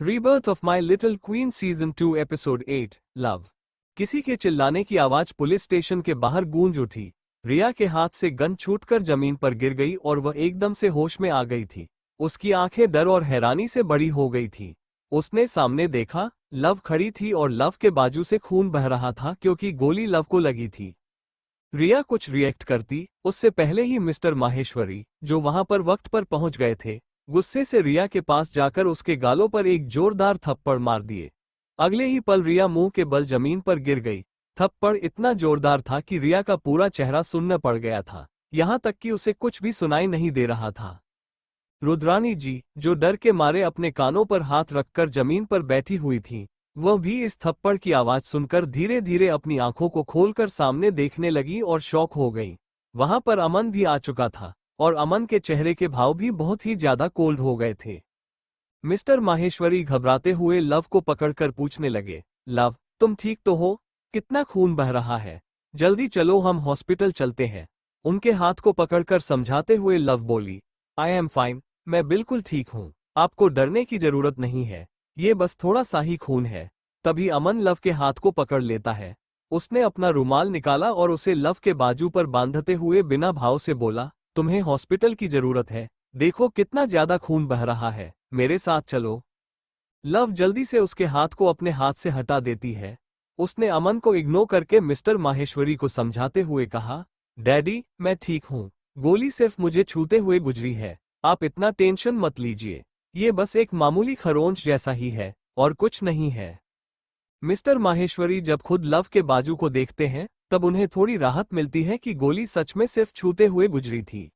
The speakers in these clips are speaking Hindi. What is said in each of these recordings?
Rebirth of my little queen season 2 episode 8 love. किसी के चिल्लाने की आवाज पुलिस स्टेशन के बाहर गूंज उठी। रिया के हाथ से गन छूटकर जमीन पर गिर गई और वह एकदम से होश में आ गई थी। उसकी आंखें डर और हैरानी से बड़ी हो गई थी। उसने सामने देखा, लव खड़ी थी और लव के बाजू से खून बह रहा था क्योंकि गोली लव को लगी थी। रिया कुछ रिएक्ट करती उससे पहले ही मिस्टर माहेश्वरी, जो वहां पर वक्त पर पहुंच गए थे, गुस्से से रिया के पास जाकर उसके गालों पर एक जोरदार थप्पड़ मार दिए। अगले ही पल रिया मुंह के बल जमीन पर गिर गई। थप्पड़ इतना जोरदार था कि रिया का पूरा चेहरा सुन्न पड़ गया था, यहां तक कि उसे कुछ भी सुनाई नहीं दे रहा था। रुद्रानी जी, जो डर के मारे अपने कानों पर हाथ रखकर जमीन पर बैठी हुई थी, वह भी इस थप्पड़ की आवाज सुनकर धीरे धीरे अपनी आंखों को खोलकर सामने देखने लगी और शॉक हो गई। वहां पर अमन भी आ चुका था और अमन के चेहरे के भाव भी बहुत ही ज्यादा कोल्ड हो गए थे। मिस्टर माहेश्वरी घबराते हुए लव को पकड़कर पूछने लगे, लव, तुम ठीक तो हो? कितना खून बह रहा है? जल्दी चलो, हम हॉस्पिटल चलते हैं। उनके हाथ को पकड़कर समझाते हुए लव बोली, आई एम फाइन, मैं बिल्कुल ठीक हूँ, आपको डरने की जरूरत नहीं है, ये बस थोड़ा सा ही खून है। तभी अमन लव के हाथ को पकड़ लेता है। उसने अपना रुमाल निकाला और उसे लव के बाजू पर बांधते हुए बिना भाव से बोला, तुम्हें हॉस्पिटल की जरूरत है, देखो कितना ज्यादा खून बह रहा है, मेरे साथ चलो। लव जल्दी से उसके हाथ को अपने हाथ से हटा देती है। उसने अमन को इग्नोर करके मिस्टर माहेश्वरी को समझाते हुए कहा, डैडी, मैं ठीक हूँ, गोली सिर्फ मुझे छूते हुए गुजरी है, आप इतना टेंशन मत लीजिए, ये बस एक मामूली खरोंच जैसा ही है और कुछ नहीं है। मिस्टर माहेश्वरी जब खुद लव के बाजू को देखते हैं तब उन्हें थोड़ी राहत मिलती है कि गोली सच में सिर्फ छूते हुए गुजरी थी।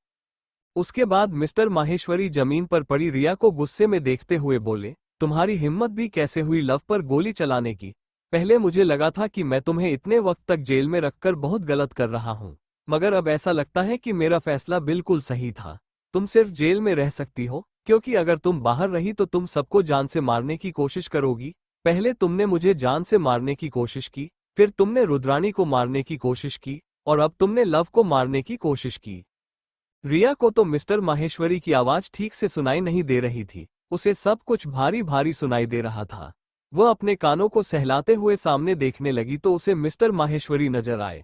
उसके बाद मिस्टर माहेश्वरी जमीन पर पड़ी रिया को गुस्से में देखते हुए बोले, तुम्हारी हिम्मत भी कैसे हुई लव पर गोली चलाने की? पहले मुझे लगा था कि मैं तुम्हें इतने वक्त तक जेल में रखकर बहुत गलत कर रहा हूँ, मगर अब ऐसा लगता है कि मेरा फैसला बिल्कुल सही था। तुम सिर्फ जेल में रह सकती हो, क्योंकि अगर तुम बाहर रही तो तुम सबको जान से मारने की कोशिश करोगी। पहले तुमने मुझे जान से मारने की कोशिश की, फिर तुमने रुद्रानी को मारने की कोशिश की, और अब तुमने लव को मारने की कोशिश की। रिया को तो मिस्टर माहेश्वरी की आवाज ठीक से सुनाई नहीं दे रही थी, उसे सब कुछ भारी भारी सुनाई दे रहा था। वह अपने कानों को सहलाते हुए सामने देखने लगी तो उसे मिस्टर माहेश्वरी नजर आए।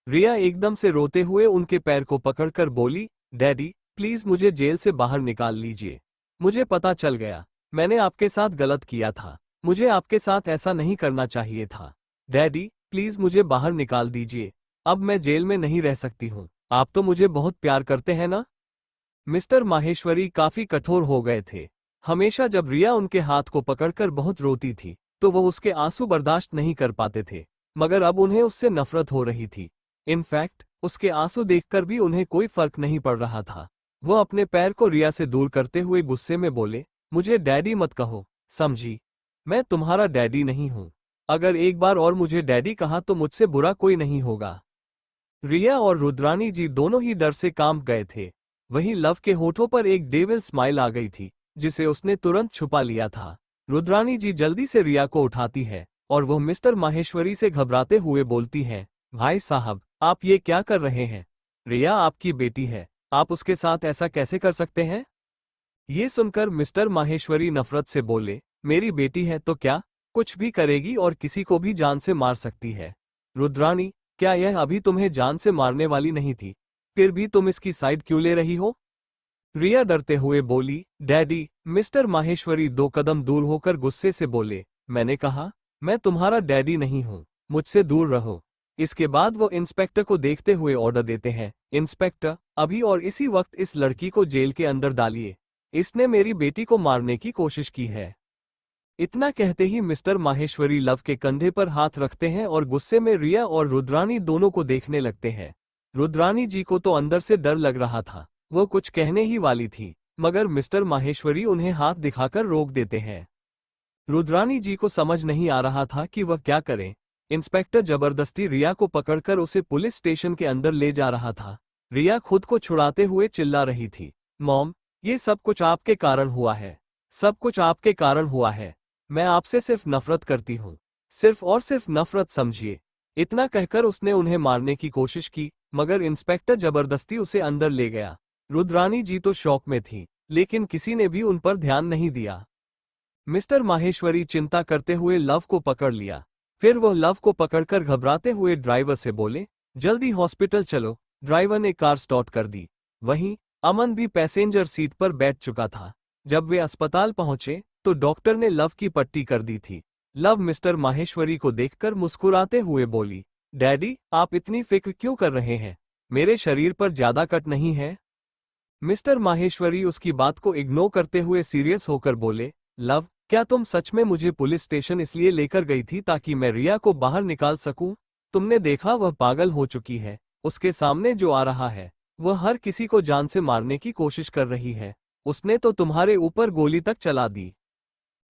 रिया एकदम से रोते हुए उनके पैर को पकड़कर बोली, डैडी, प्लीज मुझे जेल से बाहर निकाल लीजिए। मुझे पता चल गया, मैंने आपके साथ गलत किया था, मुझे आपके साथ ऐसा नहीं करना चाहिए था। डैडी, प्लीज मुझे बाहर निकाल दीजिए, अब मैं जेल में नहीं रह सकती हूँ, आप तो मुझे बहुत प्यार करते हैं ना? मिस्टर माहेश्वरी काफी कठोर हो गए थे। हमेशा जब रिया उनके हाथ को पकड़कर बहुत रोती थी तो वो उसके आंसू बर्दाश्त नहीं कर पाते थे, मगर अब उन्हें उससे नफरत हो रही थी। इनफैक्ट उसके आंसू देखकर भी उन्हें कोई फर्क नहीं पड़ रहा था। वो अपने पैर को रिया से दूर करते हुए गुस्से में बोले, मुझे डैडी मत कहो, समझी? मैं तुम्हारा डैडी नहीं हूं। अगर एक बार और मुझे डैडी कहा तो मुझसे बुरा कोई नहीं होगा। रिया और रुद्रानी जी दोनों ही डर से कांप गए थे। वहीं लव के होठों पर एक डेविल स्माइल आ गई थी, जिसे उसने तुरंत छुपा लिया था। रुद्रानी जी जल्दी से रिया को उठाती है और वह मिस्टर माहेश्वरी से घबराते हुए बोलती हैं, भाई साहब, आप ये क्या कर रहे हैं? रिया आपकी बेटी है, आप उसके साथ ऐसा कैसे कर सकते हैं? ये सुनकर मिस्टर माहेश्वरी नफरत से बोले, मेरी बेटी है तो क्या, कुछ भी करेगी और किसी को भी जान से मार सकती है। रुद्रानी, क्या यह अभी तुम्हें जान से मारने वाली नहीं थी? फिर भी तुम इसकी साइड क्यों ले रही हो? रिया डरते हुए बोली, डैडी। मिस्टर माहेश्वरी 2 कदम दूर होकर गुस्से से बोले, मैंने कहा, मैं तुम्हारा डैडी नहीं हूं, मुझसे दूर रहो। इसके बाद वो इंस्पेक्टर को देखते हुए ऑर्डर देते हैं, इंस्पेक्टर, अभी और इसी वक्त इस लड़की को जेल के अंदर डालिए, इसने मेरी बेटी को मारने की कोशिश की है। इतना कहते ही मिस्टर माहेश्वरी लव के कंधे पर हाथ रखते हैं और गुस्से में रिया और रुद्रानी दोनों को देखने लगते हैं। रुद्रानी जी को तो अंदर से डर लग रहा था, वो कुछ कहने ही वाली थी, मगर मिस्टर माहेश्वरी उन्हें हाथ दिखाकर रोक देते हैं। रुद्रानी जी को समझ नहीं आ रहा था कि वह क्या करें। इंस्पेक्टर जबरदस्ती रिया को पकड़कर उसे पुलिस स्टेशन के अंदर ले जा रहा था। रिया खुद को छुड़ाते हुए चिल्ला रही थी, मॉम, ये सब कुछ आपके कारण हुआ है, सब कुछ आपके कारण हुआ है। मैं आपसे सिर्फ नफरत करती हूँ, सिर्फ और सिर्फ नफरत समझिए। इतना कहकर उसने उन्हें मारने की कोशिश की, मगर इंस्पेक्टर जबरदस्ती उसे अंदर ले गया। रुद्रानी जी तो शॉक में थी, लेकिन किसी ने भी उन पर ध्यान नहीं दिया। मिस्टर माहेश्वरी चिंता करते हुए लव को पकड़ लिया। फिर वह लव को पकड़कर घबराते हुए ड्राइवर से बोले, जल्दी हॉस्पिटल चलो। ड्राइवर ने कार स्टार्ट कर दी। वहीं अमन भी पैसेंजर सीट पर बैठ चुका था। जब वे अस्पताल पहुंचे तो डॉक्टर ने लव की पट्टी कर दी थी। लव मिस्टर माहेश्वरी को देखकर मुस्कुराते हुए बोली, डैडी, आप इतनी फिक्र क्यों कर रहे हैं? मेरे शरीर पर ज्यादा कट नहीं है। मिस्टर माहेश्वरी उसकी बात को इग्नोर करते हुए सीरियस होकर बोले, लव, क्या तुम सच में मुझे पुलिस स्टेशन इसलिए लेकर गई थी ताकि मैं रिया को बाहर निकाल सकूं? तुमने देखा वह पागल हो चुकी है। उसके सामने जो आ रहा है वह हर किसी को जान से मारने की कोशिश कर रही है। उसने तो तुम्हारे ऊपर गोली तक चला दी।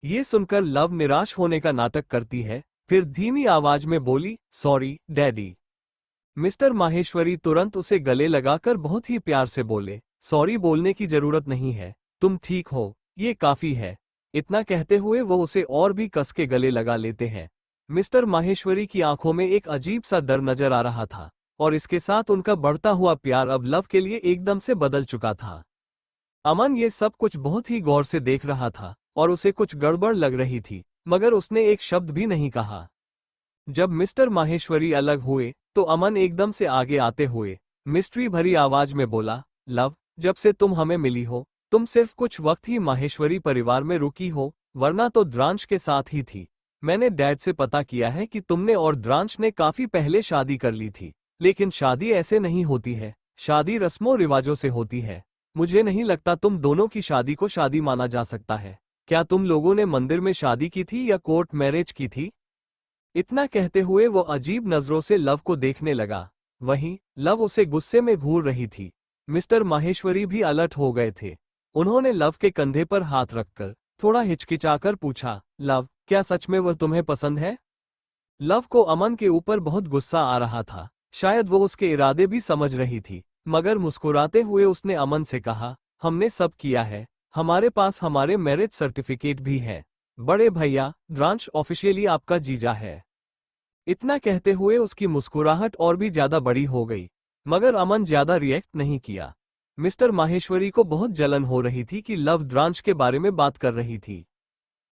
ये सुनकर लव निराश होने का नाटक करती है, फिर धीमी आवाज में बोली, सॉरी डैडी। मिस्टर माहेश्वरी तुरंत उसे गले लगाकर बहुत ही प्यार से बोले, सॉरी बोलने की जरूरत नहीं है, तुम ठीक हो, ये काफी है। इतना कहते हुए वो उसे और भी कस के गले लगा लेते हैं। मिस्टर माहेश्वरी की आंखों में एक अजीब सा डर नजर आ रहा था और इसके साथ उनका बढ़ता हुआ प्यार अब लव के लिए एकदम से बदल चुका था। अमन ये सब कुछ बहुत ही गौर से देख रहा था और उसे कुछ गड़बड़ लग रही थी, मगर उसने एक शब्द भी नहीं कहा। जब मिस्टर माहेश्वरी अलग हुए तो अमन एकदम से आगे आते हुए मिस्ट्री भरी आवाज में बोला, लव, जब से तुम हमें मिली हो तुम सिर्फ कुछ वक्त ही माहेश्वरी परिवार में रुकी हो, वरना तो द्रांश के साथ ही थी। मैंने डैड से पता किया है कि तुमने और द्रांश ने काफी पहले शादी कर ली थी, लेकिन शादी ऐसे नहीं होती है, शादी रस्मों रिवाजों से होती है। मुझे नहीं लगता तुम दोनों की शादी को शादी माना जा सकता है। क्या तुम लोगों ने मंदिर में शादी की थी या कोर्ट मैरिज की थी? इतना कहते हुए वो अजीब नजरों से लव को देखने लगा। वहीं लव उसे गुस्से में घूर रही थी। मिस्टर माहेश्वरी भी अलर्ट हो गए थे। उन्होंने लव के कंधे पर हाथ रखकर थोड़ा हिचकिचाकर पूछा, लव, क्या सच में वह तुम्हें पसंद है? लव को अमन के ऊपर बहुत गुस्सा आ रहा था। शायद वो उसके इरादे भी समझ रही थी, मगर मुस्कुराते हुए उसने अमन से कहा, हमने सब किया है, हमारे पास हमारे मैरिज सर्टिफिकेट भी है। बड़े भैया, द्रांश ऑफिशियली आपका जीजा है। इतना कहते हुए उसकी मुस्कुराहट और भी ज्यादा बड़ी हो गई, मगर अमन ज्यादा रिएक्ट नहीं किया। मिस्टर माहेश्वरी को बहुत जलन हो रही थी कि लव द्रांश के बारे में बात कर रही थी।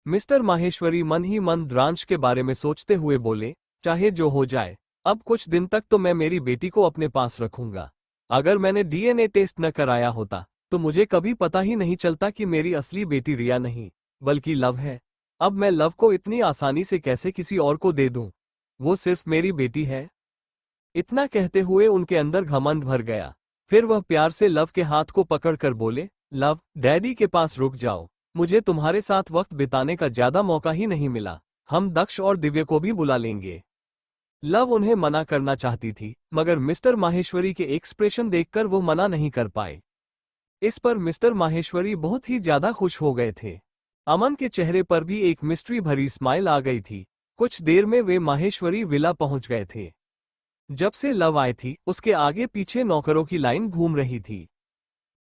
मिस्टर माहेश्वरी मन ही मन द्रांश के बारे में सोचते हुए बोले, चाहे जो हो जाए, अब कुछ दिन तक तो मैं मेरी बेटी को अपने पास रखूंगा। अगर मैंने डीएनए टेस्ट न कराया होता तो मुझे कभी पता ही नहीं चलता कि मेरी असली बेटी रिया नहीं बल्कि लव है। अब मैं लव को इतनी आसानी से कैसे किसी और को दे दूं? वो सिर्फ मेरी बेटी है। इतना कहते हुए उनके अंदर घमंड भर गया। फिर वह प्यार से लव के हाथ को पकड़कर बोले, लव, डैडी के पास रुक जाओ, मुझे तुम्हारे साथ वक्त बिताने का ज्यादा मौका ही नहीं मिला। हम दक्ष और दिव्य को भी बुला लेंगे। लव उन्हें मना करना चाहती थी, मगर मिस्टर माहेश्वरी के एक्सप्रेशन देखकर वो मना नहीं कर पाए। इस पर मिस्टर माहेश्वरी बहुत ही ज्यादा खुश हो गए थे। अमन के चेहरे पर भी एक मिस्ट्री भरी स्माइल आ गई थी। कुछ देर में वे माहेश्वरी विला पहुंच गए थे। जब से लव आई थी उसके आगे पीछे नौकरों की लाइन घूम रही थी।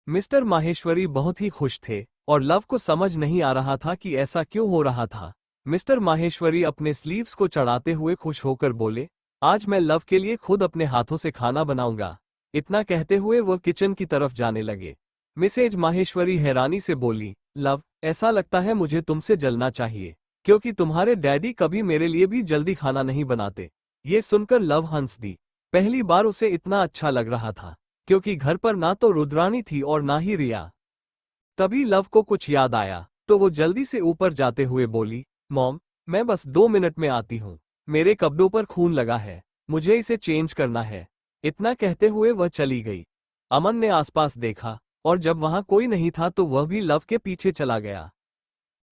मिस्टर माहेश्वरी बहुत ही खुश थे और लव को समझ नहीं आ रहा था कि ऐसा क्यों हो रहा था। मिस्टर माहेश्वरी अपने स्लीव्स को चढ़ाते हुए खुश होकर बोले, आज मैं लव के लिए खुद अपने हाथों से खाना बनाऊंगा। इतना कहते हुए वह किचन की तरफ जाने लगे। मिसेज माहेश्वरी हैरानी से बोली, लव, ऐसा लगता है मुझे तुमसे जलना चाहिए, क्योंकि तुम्हारे डैडी कभी मेरे लिए भी जल्दी खाना नहीं बनाते। ये सुनकर लव हंस दी। पहली बार उसे इतना अच्छा लग रहा था, क्योंकि घर पर ना तो रुद्रानी थी और ना ही रिया। तभी लव को कुछ याद आया तो वो जल्दी से ऊपर जाते हुए बोली, मॉम, मैं बस 2 मिनट में आती हूँ। मेरे कपड़ों पर खून लगा है, मुझे इसे चेंज करना है। इतना कहते हुए वह चली गई। अमन ने आसपास देखा और जब वहां कोई नहीं था तो वह भी लव के पीछे चला गया।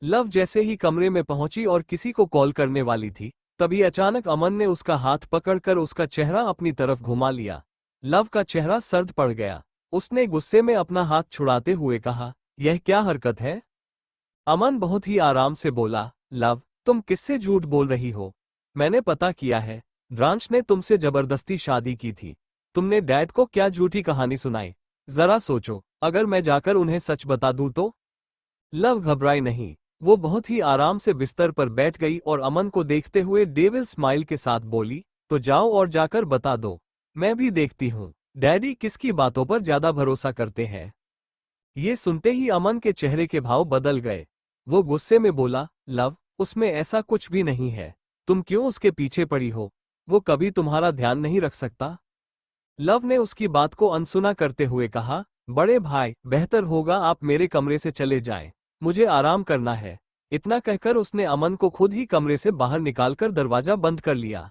लव जैसे ही कमरे में पहुंची और किसी को कॉल करने वाली थी, तभी अचानक अमन ने उसका हाथ पकड़कर उसका चेहरा अपनी तरफ घुमा लिया। लव का चेहरा सर्द पड़ गया। उसने गुस्से में अपना हाथ छुड़ाते हुए कहा, यह क्या हरकत है? अमन बहुत ही आराम से बोला, लव, तुम किससे झूठ बोल रही हो? मैंने पता किया है, द्रांश ने तुमसे जबरदस्ती शादी की थी। तुमने डैड को क्या झूठी कहानी सुनाई? जरा सोचो, अगर मैं जाकर उन्हें सच बता दूं तो? लव घबराई नहीं, वो बहुत ही आराम से बिस्तर पर बैठ गई और अमन को देखते हुए डेविल स्माइल के साथ बोली, तो जाओ और जाकर बता दो। मैं भी देखती हूँ डैडी किसकी बातों पर ज्यादा भरोसा करते हैं। ये सुनते ही अमन के चेहरे के भाव बदल गए। वो गुस्से में बोला, लव, उसमें ऐसा कुछ भी नहीं है, तुम क्यों उसके पीछे पड़ी हो? वो कभी तुम्हारा ध्यान नहीं रख सकता। लव ने उसकी बात को अनसुना करते हुए कहा, बड़े भाई, बेहतर होगा आप मेरे कमरे से चले जाएं, मुझे आराम करना है। इतना कहकर उसने अमन को खुद ही कमरे से बाहर निकालकर दरवाजा बंद कर लिया।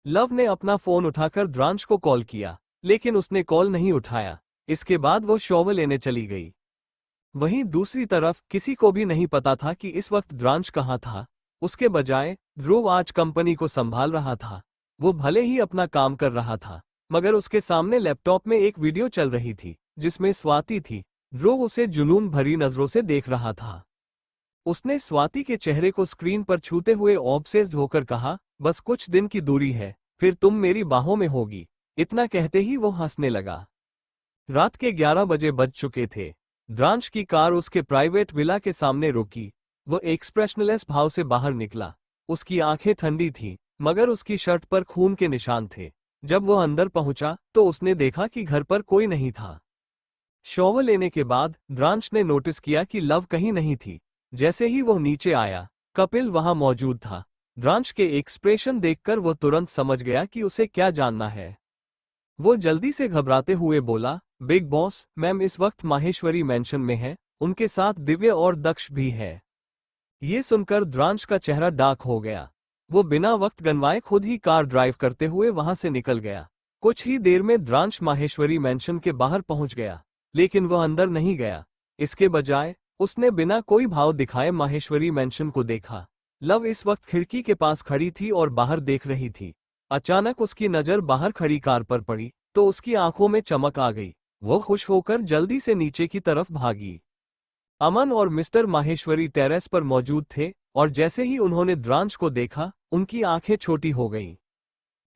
लव ने अपना फोन उठाकर द्रांश को कॉल किया, लेकिन उसने कॉल नहीं उठाया। इसके बाद वो शॉवर लेने चली गई। वहीं दूसरी तरफ किसी को भी नहीं पता था कि इस वक्त द्रांश कहाँ था। उसके बजाय ध्रुव आज कंपनी को संभाल रहा था। वो भले ही अपना काम कर रहा था, मगर उसके सामने लैपटॉप में एक वीडियो चल रही थी जिसमें स्वाति थी। ध्रुव उसे जुनून भरी नजरों से देख रहा था। उसने स्वाति के चेहरे को स्क्रीन पर छूते हुए ऑब्सेस्ड होकर कहा, बस कुछ दिन की दूरी है, फिर तुम मेरी बाहों में होगी। इतना कहते ही वो हंसने लगा। रात के 11 बजे बज चुके थे। द्रांश की कार उसके प्राइवेट विला के सामने रुकी। वो एक्सप्रेशनलेस भाव से बाहर निकला। उसकी आंखें ठंडी थीं, मगर उसकी शर्ट पर खून के निशान थे। जब वो अंदर पहुंचा तो उसने देखा कि घर पर कोई नहीं था। शॉवर लेने के बाद द्रांश ने नोटिस किया कि लव कहीं नहीं थी। जैसे ही वो नीचे आया, कपिल वहां मौजूद था। द्रांश के एक्सप्रेशन देखकर वो तुरंत समझ गया कि उसे क्या जानना है। वो जल्दी से घबराते हुए बोला, बिग बॉस, मैम इस वक्त माहेश्वरी मैंशन में है, उनके साथ दिव्य और दक्ष भी है। ये सुनकर द्रांश का चेहरा डार्क हो गया। वो बिना वक्त गंवाए खुद ही कार ड्राइव करते हुए वहां से निकल गया। कुछ ही देर में द्रांश माहेश्वरी मैंशन के बाहर पहुंच गया, लेकिन वह अंदर नहीं गया। इसके बजाय उसने बिना कोई भाव दिखाए माहेश्वरी मैंशन को देखा। लव इस वक्त खिड़की के पास खड़ी थी और बाहर देख रही थी। अचानक उसकी नजर बाहर खड़ी कार पर पड़ी तो उसकी आंखों में चमक आ गई। वो खुश होकर जल्दी से नीचे की तरफ भागी। अमन और मिस्टर माहेश्वरी टेरेस पर मौजूद थे और जैसे ही उन्होंने द्रांश को देखा, उनकी आंखें छोटी हो गईं।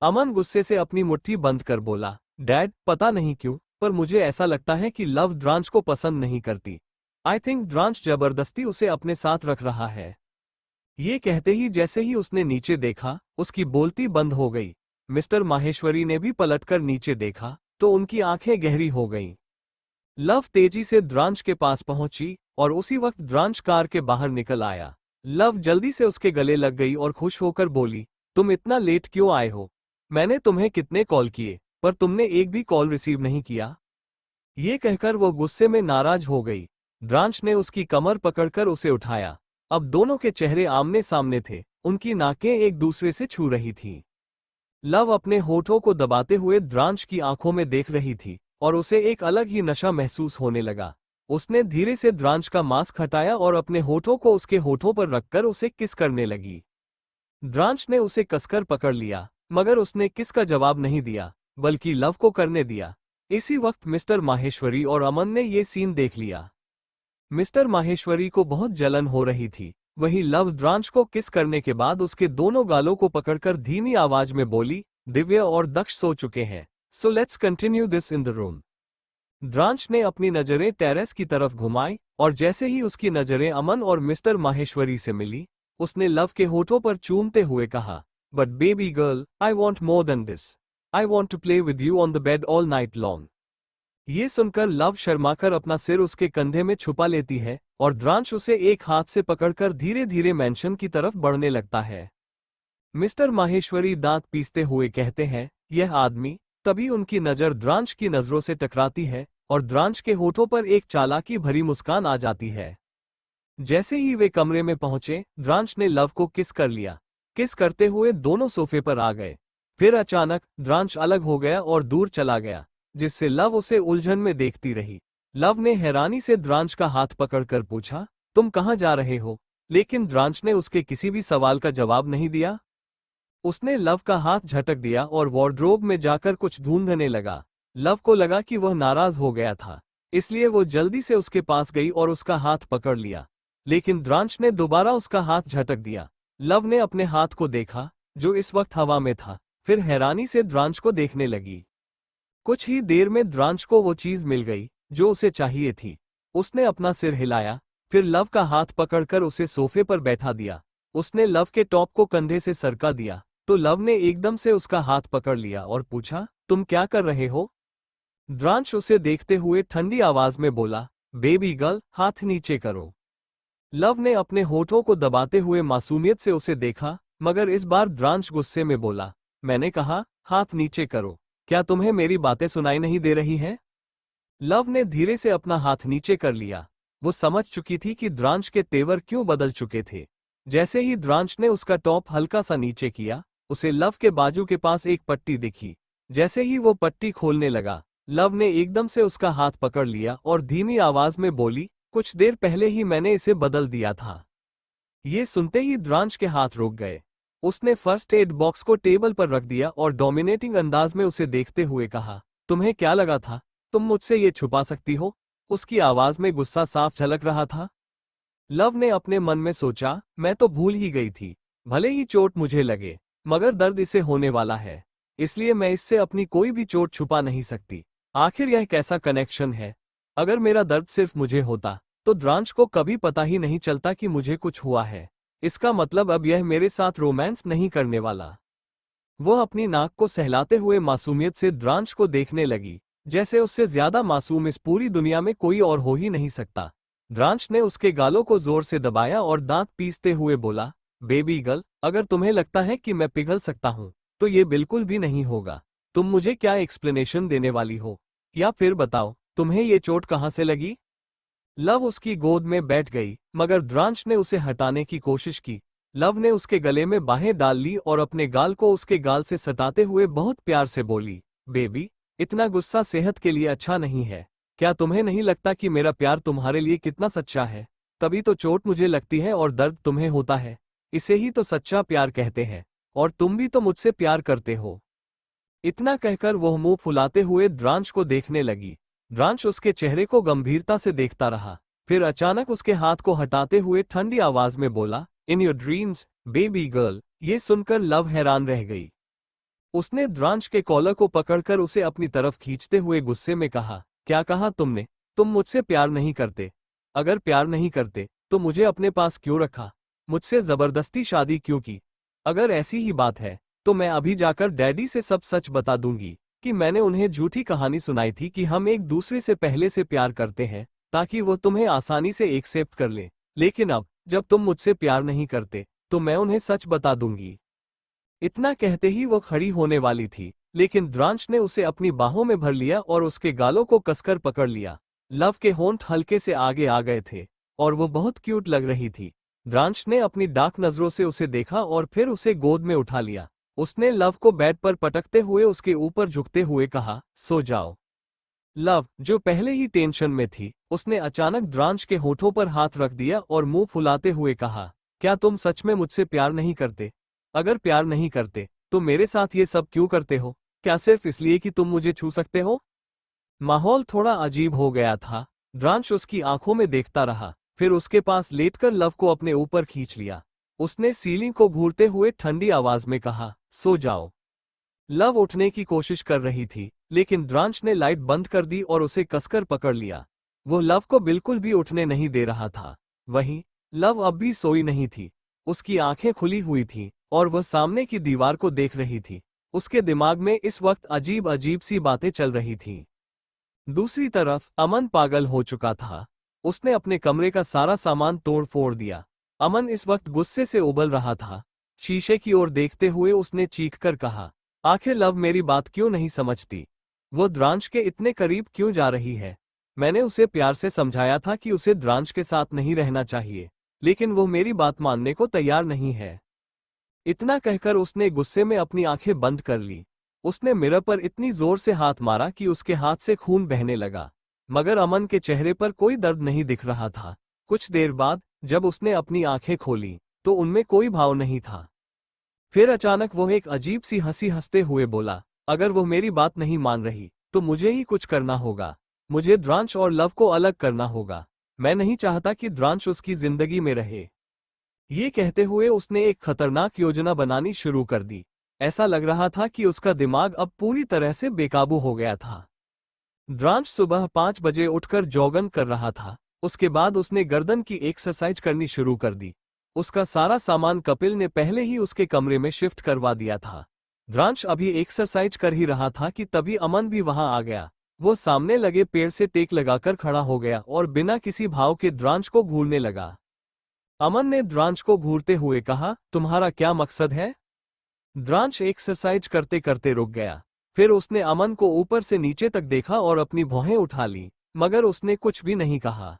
अमन गुस्से से अपनी मुट्ठी बंद कर बोला, डैड, पता नहीं क्यों, पर मुझे ऐसा लगता है कि लव द्रांश को पसंद नहीं करती। आई थिंक द्रांश जबरदस्ती उसे अपने साथ रख रहा है। ये कहते ही जैसे ही उसने नीचे देखा, उसकी बोलती बंद हो गई। मिस्टर माहेश्वरी ने भी पलटकर नीचे देखा तो उनकी आंखें गहरी हो गईं। लव तेजी से द्रांश के पास पहुंची और उसी वक्त द्रांश कार के बाहर निकल आया। लव जल्दी से उसके गले लग गई और खुश होकर बोली, तुम इतना लेट क्यों आए हो? मैंने तुम्हें कितने कॉल किए, पर तुमने एक भी कॉल रिसीव नहीं किया। ये कहकर वो गुस्से में नाराज हो गई। द्रांश ने उसकी कमर पकड़कर उसे उठाया। अब दोनों के चेहरे आमने सामने थे, उनकी नाकें एक दूसरे से छू रही थीं। लव अपने होठों को दबाते हुए द्रांश की आंखों में देख रही थी और उसे एक अलग ही नशा महसूस होने लगा। उसने धीरे से द्रांश का मास्क हटाया और अपने होठों को उसके होठों पर रखकर उसे किस करने लगी। द्रांश ने उसे कसकर पकड़ लिया, मगर उसने किस का जवाब नहीं दिया, बल्कि लव को करने दिया। इसी वक्त मिस्टर माहेश्वरी और अमन ने ये सीन देख लिया। मिस्टर माहेश्वरी को बहुत जलन हो रही थी। वहीं लव द्रांश को किस करने के बाद उसके दोनों गालों को पकड़कर धीमी आवाज में बोली, दिव्य और दक्ष सो चुके हैं, so let's continue this in the room. Dransh ने अपनी नजरें टेरेस की तरफ घुमाई और जैसे ही उसकी नजरें अमन और मिस्टर माहेश्वरी से मिली, उसने लव के होठों पर चूमते हुए कहा, but baby girl, I want more than this. I want to play with you on the bed all night long. ये सुनकर लव शर्माकर अपना सिर उसके कंधे में छुपा लेती है और द्रांश उसे एक हाथ से पकड़कर धीरे धीरे मैंशन की तरफ बढ़ने लगता है। मिस्टर माहेश्वरी दांत पीसते हुए कहते हैं, यह आदमी। तभी उनकी नजर द्रांश की नजरों से टकराती है और द्रांश के होठों पर एक चालाकी भरी मुस्कान आ जाती है। जैसे ही वे कमरे में पहुंचे, द्रांश ने लव को किस कर लिया। किस करते हुए दोनों सोफे पर आ गए। फिर अचानक द्रांश अलग हो गया और दूर चला गया, जिससे लव उसे उलझन में देखती रही। लव ने हैरानी से द्रांश का हाथ पकड़कर पूछा, तुम कहाँ जा रहे हो? लेकिन द्रांश ने उसके किसी भी सवाल का जवाब नहीं दिया। उसने लव का हाथ झटक दिया और वार्डरोब में जाकर कुछ ढूंढने लगा। लव को लगा कि वह नाराज हो गया था, इसलिए वो जल्दी से उसके पास गई और उसका हाथ पकड़ लिया, लेकिन द्रांश ने दोबारा उसका हाथ झटक दिया। लव ने अपने हाथ को देखा, जो इस वक्त हवा में था, फिर हैरानी से द्रांश को देखने लगी। कुछ ही देर में द्रांश को वो चीज मिल गई जो उसे चाहिए थी। उसने अपना सिर हिलाया, फिर लव का हाथ पकड़कर उसे सोफे पर बैठा दिया। उसने लव के टॉप को कंधे से सरका दिया तो लव ने एकदम से उसका हाथ पकड़ लिया और पूछा, तुम क्या कर रहे हो? द्रांश उसे देखते हुए ठंडी आवाज में बोला, बेबी गर्ल, हाथ नीचे करो। लव ने अपने होठों को दबाते हुए मासूमियत से उसे देखा, मगर इस बार द्रांश गुस्से में बोला, मैंने कहा, हाथ नीचे करो। क्या तुम्हें मेरी बातें सुनाई नहीं दे रही हैं? लव ने धीरे से अपना हाथ नीचे कर लिया। वो समझ चुकी थी कि द्रांश के तेवर क्यों बदल चुके थे। जैसे ही द्रांश ने उसका टॉप हल्का सा नीचे किया, उसे लव के बाजू के पास एक पट्टी दिखी। जैसे ही वो पट्टी खोलने लगा, लव ने एकदम से उसका हाथ पकड़ लिया और धीमी आवाज में बोली, कुछ देर पहले ही मैंने इसे बदल दिया था। ये सुनते ही द्रांश के हाथ रुक गए। उसने फर्स्ट एड बॉक्स को टेबल पर रख दिया और डोमिनेटिंग अंदाज में उसे देखते हुए कहा, तुम्हें क्या लगा था तुम मुझसे ये छुपा सकती हो? उसकी आवाज में गुस्सा साफ झलक रहा था। लव ने अपने मन में सोचा, मैं तो भूल ही गई थी। भले ही चोट मुझे लगे, मगर दर्द इसे होने वाला है, इसलिए मैं इससे अपनी कोई भी चोट छुपा नहीं सकती। आखिर यह कैसा कनेक्शन है? अगर मेरा दर्द सिर्फ मुझे होता तो द्रांश को कभी पता ही नहीं चलता कि मुझे कुछ हुआ है। इसका मतलब अब यह मेरे साथ रोमांस नहीं करने वाला। वो अपनी नाक को सहलाते हुए मासूमियत से द्रांश को देखने लगी, जैसे उससे ज्यादा मासूम इस पूरी दुनिया में कोई और हो ही नहीं सकता। द्रांश ने उसके गालों को जोर से दबाया और दांत पीसते हुए बोला, बेबी गर्ल, अगर तुम्हें लगता है कि मैं पिघल सकता हूं, तो ये बिल्कुल भी नहीं होगा। तुम मुझे क्या एक्सप्लेनेशन देने वाली हो? या फिर बताओ, तुम्हें ये चोट कहां से लगी? लव उसकी गोद में बैठ गई, मगर द्रांश ने उसे हटाने की कोशिश की। लव ने उसके गले में बाहें डाल ली और अपने गाल को उसके गाल से सटाते हुए बहुत प्यार से बोली, बेबी, इतना गुस्सा सेहत के लिए अच्छा नहीं है। क्या तुम्हें नहीं लगता कि मेरा प्यार तुम्हारे लिए कितना सच्चा है? तभी तो चोट मुझे लगती है और दर्द तुम्हें होता है। इसे ही तो सच्चा प्यार कहते हैं, और तुम भी तो मुझसे प्यार करते हो। इतना कहकर वह मुंह फुलाते हुए द्रांश को देखने लगी। द्रांश उसके चेहरे को गंभीरता से देखता रहा, फिर अचानक उसके हाथ को हटाते हुए ठंडी आवाज में बोला, in your dreams baby girl. ये सुनकर लव हैरान रह गई। उसने द्रांश के कॉलर को पकड़कर उसे अपनी तरफ खींचते हुए गुस्से में कहा, क्या कहा तुमने? तुम मुझसे प्यार नहीं करते। अगर प्यार नहीं करते तो मुझे अपने पास क्यों रखा? मुझसे जबरदस्ती शादी क्यों की? अगर ऐसी ही बात है तो मैं अभी जाकर डैडी से सब सच बता दूंगी कि मैंने उन्हें झूठी कहानी सुनाई थी कि हम एक दूसरे से पहले से प्यार करते हैं, ताकि वो तुम्हें आसानी से एक्सेप्ट कर ले। लेकिन अब जब तुम मुझसे प्यार नहीं करते तो मैं उन्हें सच बता दूंगी। इतना कहते ही वो खड़ी होने वाली थी, लेकिन द्रांश ने उसे अपनी बाहों में भर लिया और उसके गालों को कसकर पकड़ लिया। लव के होंठ हल्के से आगे आ गए थे और वो बहुत क्यूट लग रही थी। द्रांश ने अपनी डार्क नजरों से उसे देखा और फिर उसे गोद में उठा लिया। उसने लव को बेड पर पटकते हुए उसके ऊपर झुकते हुए कहा, सो जाओ। लव, जो पहले ही टेंशन में थी, उसने अचानक द्रांश के होठों पर हाथ रख दिया और मुंह फुलाते हुए कहा, क्या तुम सच में मुझसे प्यार नहीं करते? अगर प्यार नहीं करते तो मेरे साथ ये सब क्यों करते हो? क्या सिर्फ इसलिए कि तुम मुझे छू सकते हो? माहौल थोड़ा अजीब हो गया था। द्रांश उसकी आंखों में देखता रहा, फिर उसके पास लेटकर लव को अपने ऊपर खींच लिया। उसने सीलिंग को घूरते हुए ठंडी आवाज में कहा, सो जाओ। लव उठने की कोशिश कर रही थी, लेकिन द्रांश ने लाइट बंद कर दी और उसे कसकर पकड़ लिया। वो लव को बिल्कुल भी उठने नहीं दे रहा था। वहीं लव अब भी सोई नहीं थी। उसकी आंखें खुली हुई थीं और वह सामने की दीवार को देख रही थी। उसके दिमाग में इस वक्त अजीब अजीब सी बातें चल रही थीं। दूसरी तरफ अमन पागल हो चुका था। उसने अपने कमरे का सारा सामान तोड़ फोड़ दिया। अमन इस वक्त गुस्से से उबल रहा था। शीशे की ओर देखते हुए उसने चीखकर कहा, आखिर लव मेरी बात क्यों नहीं समझती? वो द्रांश के इतने करीब क्यों जा रही है? मैंने उसे प्यार से समझाया था कि उसे द्रांश के साथ नहीं रहना चाहिए, लेकिन वो मेरी बात मानने को तैयार नहीं है। इतना कहकर उसने गुस्से में अपनी आंखें बंद कर ली। उसने मिरर पर इतनी जोर से हाथ मारा कि उसके हाथ से खून बहने लगा, मगर अमन के चेहरे पर कोई दर्द नहीं दिख रहा था। कुछ देर बाद जब उसने अपनी आंखें खोली तो उनमें कोई भाव नहीं था। फिर अचानक वो एक अजीब सी हंसी हंसते हुए बोला, अगर वो मेरी बात नहीं मान रही तो मुझे ही कुछ करना होगा। मुझे द्रांश और लव को अलग करना होगा। मैं नहीं चाहता कि द्रांश उसकी जिंदगी में रहे। ये कहते हुए उसने एक खतरनाक योजना बनानी शुरू कर दी। ऐसा लग रहा था कि उसका दिमाग अब पूरी तरह से बेकाबू हो गया था। द्रांश सुबह 5 बजे उठकर जॉगिंग कर रहा था। उसके बाद उसने गर्दन की एक्सरसाइज करनी शुरू कर दी। उसका सारा सामान कपिल ने पहले ही उसके कमरे में शिफ्ट करवा दिया था। द्रांश अभी एक्सरसाइज कर ही रहा था कि तभी अमन भी वहां आ गया। वो सामने लगे पेड़ से टेक लगाकर खड़ा हो गया और बिना किसी भाव के द्रांश को घूरने लगा। अमन ने द्रांश को घूरते हुए कहा, तुम्हारा क्या मकसद है? द्रांश एक्सरसाइज करते करते रुक गया। फिर उसने अमन को ऊपर से नीचे तक देखा और अपनी भौहें उठा ली, मगर उसने कुछ भी नहीं कहा।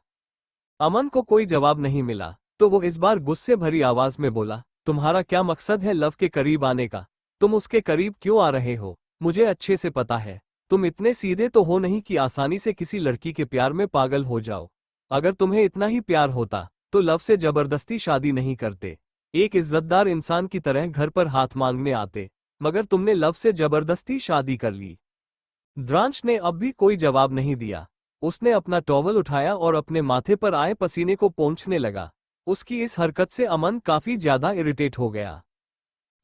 अमन को कोई जवाब नहीं मिला, तो वो इस बार गुस्से भरी आवाज में बोला, तुम्हारा क्या मकसद है लव के करीब आने का? तुम उसके करीब क्यों आ रहे हो? मुझे अच्छे से पता है, तुम इतने सीधे तो हो नहीं कि आसानी से किसी लड़की के प्यार में पागल हो जाओ। अगर तुम्हें इतना ही प्यार होता तो लव से जबरदस्ती शादी नहीं करते, एक इज्जतदार इंसान की तरह घर पर हाथ मांगने आते, मगर तुमने लव से जबरदस्ती शादी कर ली। द्रांश ने अब भी कोई जवाब नहीं दिया। उसने अपना टॉवल उठाया और अपने माथे पर आए पसीने को पोंछने लगा। उसकी इस हरकत से अमन काफी ज्यादा इरिटेट हो गया।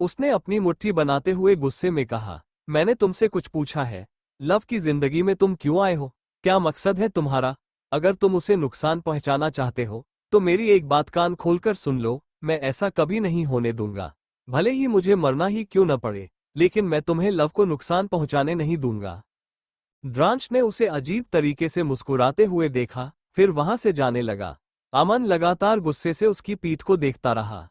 उसने अपनी मुट्ठी बनाते हुए गुस्से में कहा, मैंने तुमसे कुछ पूछा है? लव की जिंदगी में तुम क्यों आए हो? क्या मकसद है तुम्हारा? अगर तुम उसे नुकसान पहुंचाना चाहते हो तो मेरी एक बात कान खोलकर सुन लो, मैं ऐसा कभी नहीं होने दूंगा। भले ही मुझे मरना ही क्यों न पड़े, लेकिन मैं तुम्हें लव को नुकसान पहुंचाने नहीं दूंगा। द्रांश ने उसे अजीब तरीके से मुस्कुराते हुए देखा, फिर वहां से जाने लगा। अमन लगातार गुस्से से उसकी पीठ को देखता रहा।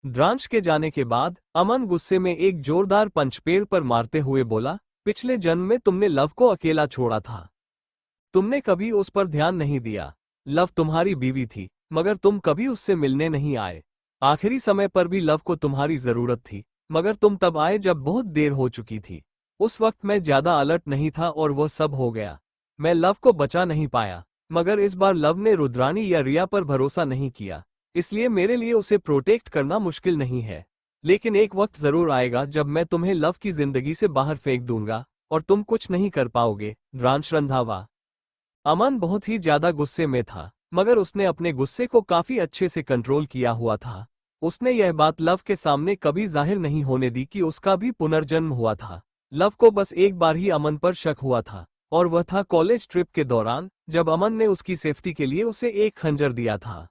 द्रांश के जाने के बाद अमन गुस्से में एक जोरदार पंच पेड़ पर मारते हुए बोला, पिछले जन्म में तुमने लव को अकेला छोड़ा था। तुमने कभी उस पर ध्यान नहीं दिया। लव तुम्हारी बीवी थी, मगर तुम कभी उससे मिलने नहीं आए। आखिरी समय पर भी लव को तुम्हारी जरूरत थी, मगर तुम तब आए जब बहुत देर हो चुकी थी। उस वक्त मैं ज्यादा अलर्ट नहीं था और वह सब हो गया। मैं लव को बचा नहीं पाया, मगर इस बार लव ने रुद्रानी या रिया पर भरोसा नहीं किया, इसलिए मेरे लिए उसे प्रोटेक्ट करना मुश्किल नहीं है। लेकिन एक वक्त जरूर आएगा जब मैं तुम्हें लव की जिंदगी से बाहर फेंक दूंगा और तुम कुछ नहीं कर पाओगे। द्रांश रंधावा। अमन बहुत ही ज्यादा गुस्से में था, मगर उसने अपने गुस्से को काफी अच्छे से कंट्रोल किया हुआ था। उसने यह बात लव के सामने कभी जाहिर नहीं होने दी कि उसका भी पुनर्जन्म हुआ था। लव को बस एक बार ही अमन पर शक हुआ था, और वह था कॉलेज ट्रिप के दौरान, जब अमन ने उसकी सेफ्टी के लिए उसे एक खंजर दिया था।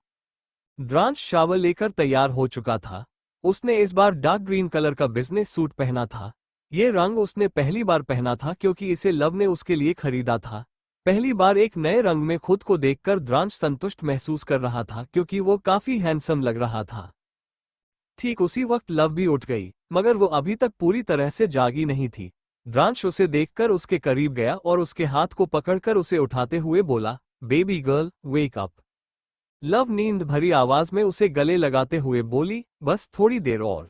द्रांश शावर लेकर तैयार हो चुका था। उसने इस बार डार्क ग्रीन कलर का बिजनेस सूट पहना था। ये रंग उसने पहली बार पहना था क्योंकि इसे लव ने उसके लिए खरीदा था। पहली बार एक नए रंग में खुद को देखकर द्रांश संतुष्ट महसूस कर रहा था क्योंकि वो काफी हैंडसम लग रहा था। ठीक उसी वक्त लव भी उठ गई, मगर वो अभी तक पूरी तरह से जागी नहीं थी। द्रांश उसे देखकर उसके करीब गया और उसके हाथ को पकड़कर उसे उठाते हुए बोला, baby girl wake up. Love नींद भरी आवाज में उसे गले लगाते हुए बोली, बस थोड़ी देर और।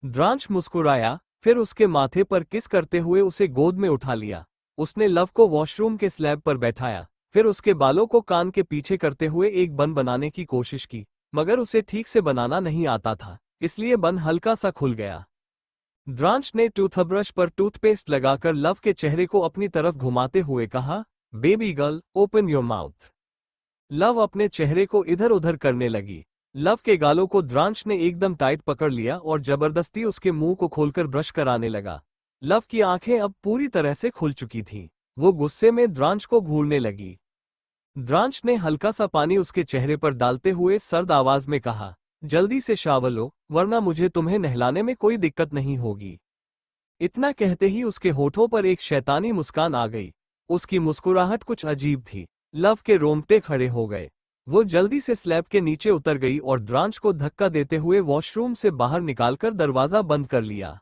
द्रांश मुस्कुराया, फिर उसके माथे पर किस करते हुए उसे गोद में उठा लिया। उसने लव को वॉशरूम के स्लैब पर बैठाया, फिर उसके बालों को कान के पीछे करते हुए एक बन बनाने की कोशिश की, मगर उसे ठीक से बनाना नहीं आता था, इसलिए बन हल्का सा खुल गया। द्रांश ने टूथब्रश पर टूथपेस्ट लगाकर लव के चेहरे को अपनी तरफ घुमाते हुए कहा, baby girl open your mouth. Love अपने चेहरे को इधर उधर करने लगी। लव के गालों को द्रांश ने एकदम टाइट पकड़ लिया और जबरदस्ती उसके मुंह को खोलकर ब्रश कराने लगा। लव की आंखें अब पूरी तरह से खुल चुकी थीं। वो गुस्से में द्रांश को घूरने लगी। द्रांश ने हल्का सा पानी उसके चेहरे पर डालते हुए सर्द आवाज में कहा, जल्दी से शावर लो, वरना मुझे तुम्हें नहलाने में कोई दिक्कत नहीं होगी। इतना कहते ही उसके होठों पर एक शैतानी मुस्कान आ गई। उसकी मुस्कुराहट कुछ अजीब थी। लव के रोंगटे खड़े हो गए। वो जल्दी से स्लैब के नीचे उतर गई और द्रांश को धक्का देते हुए वॉशरूम से बाहर निकालकर दरवाजा बंद कर लिया।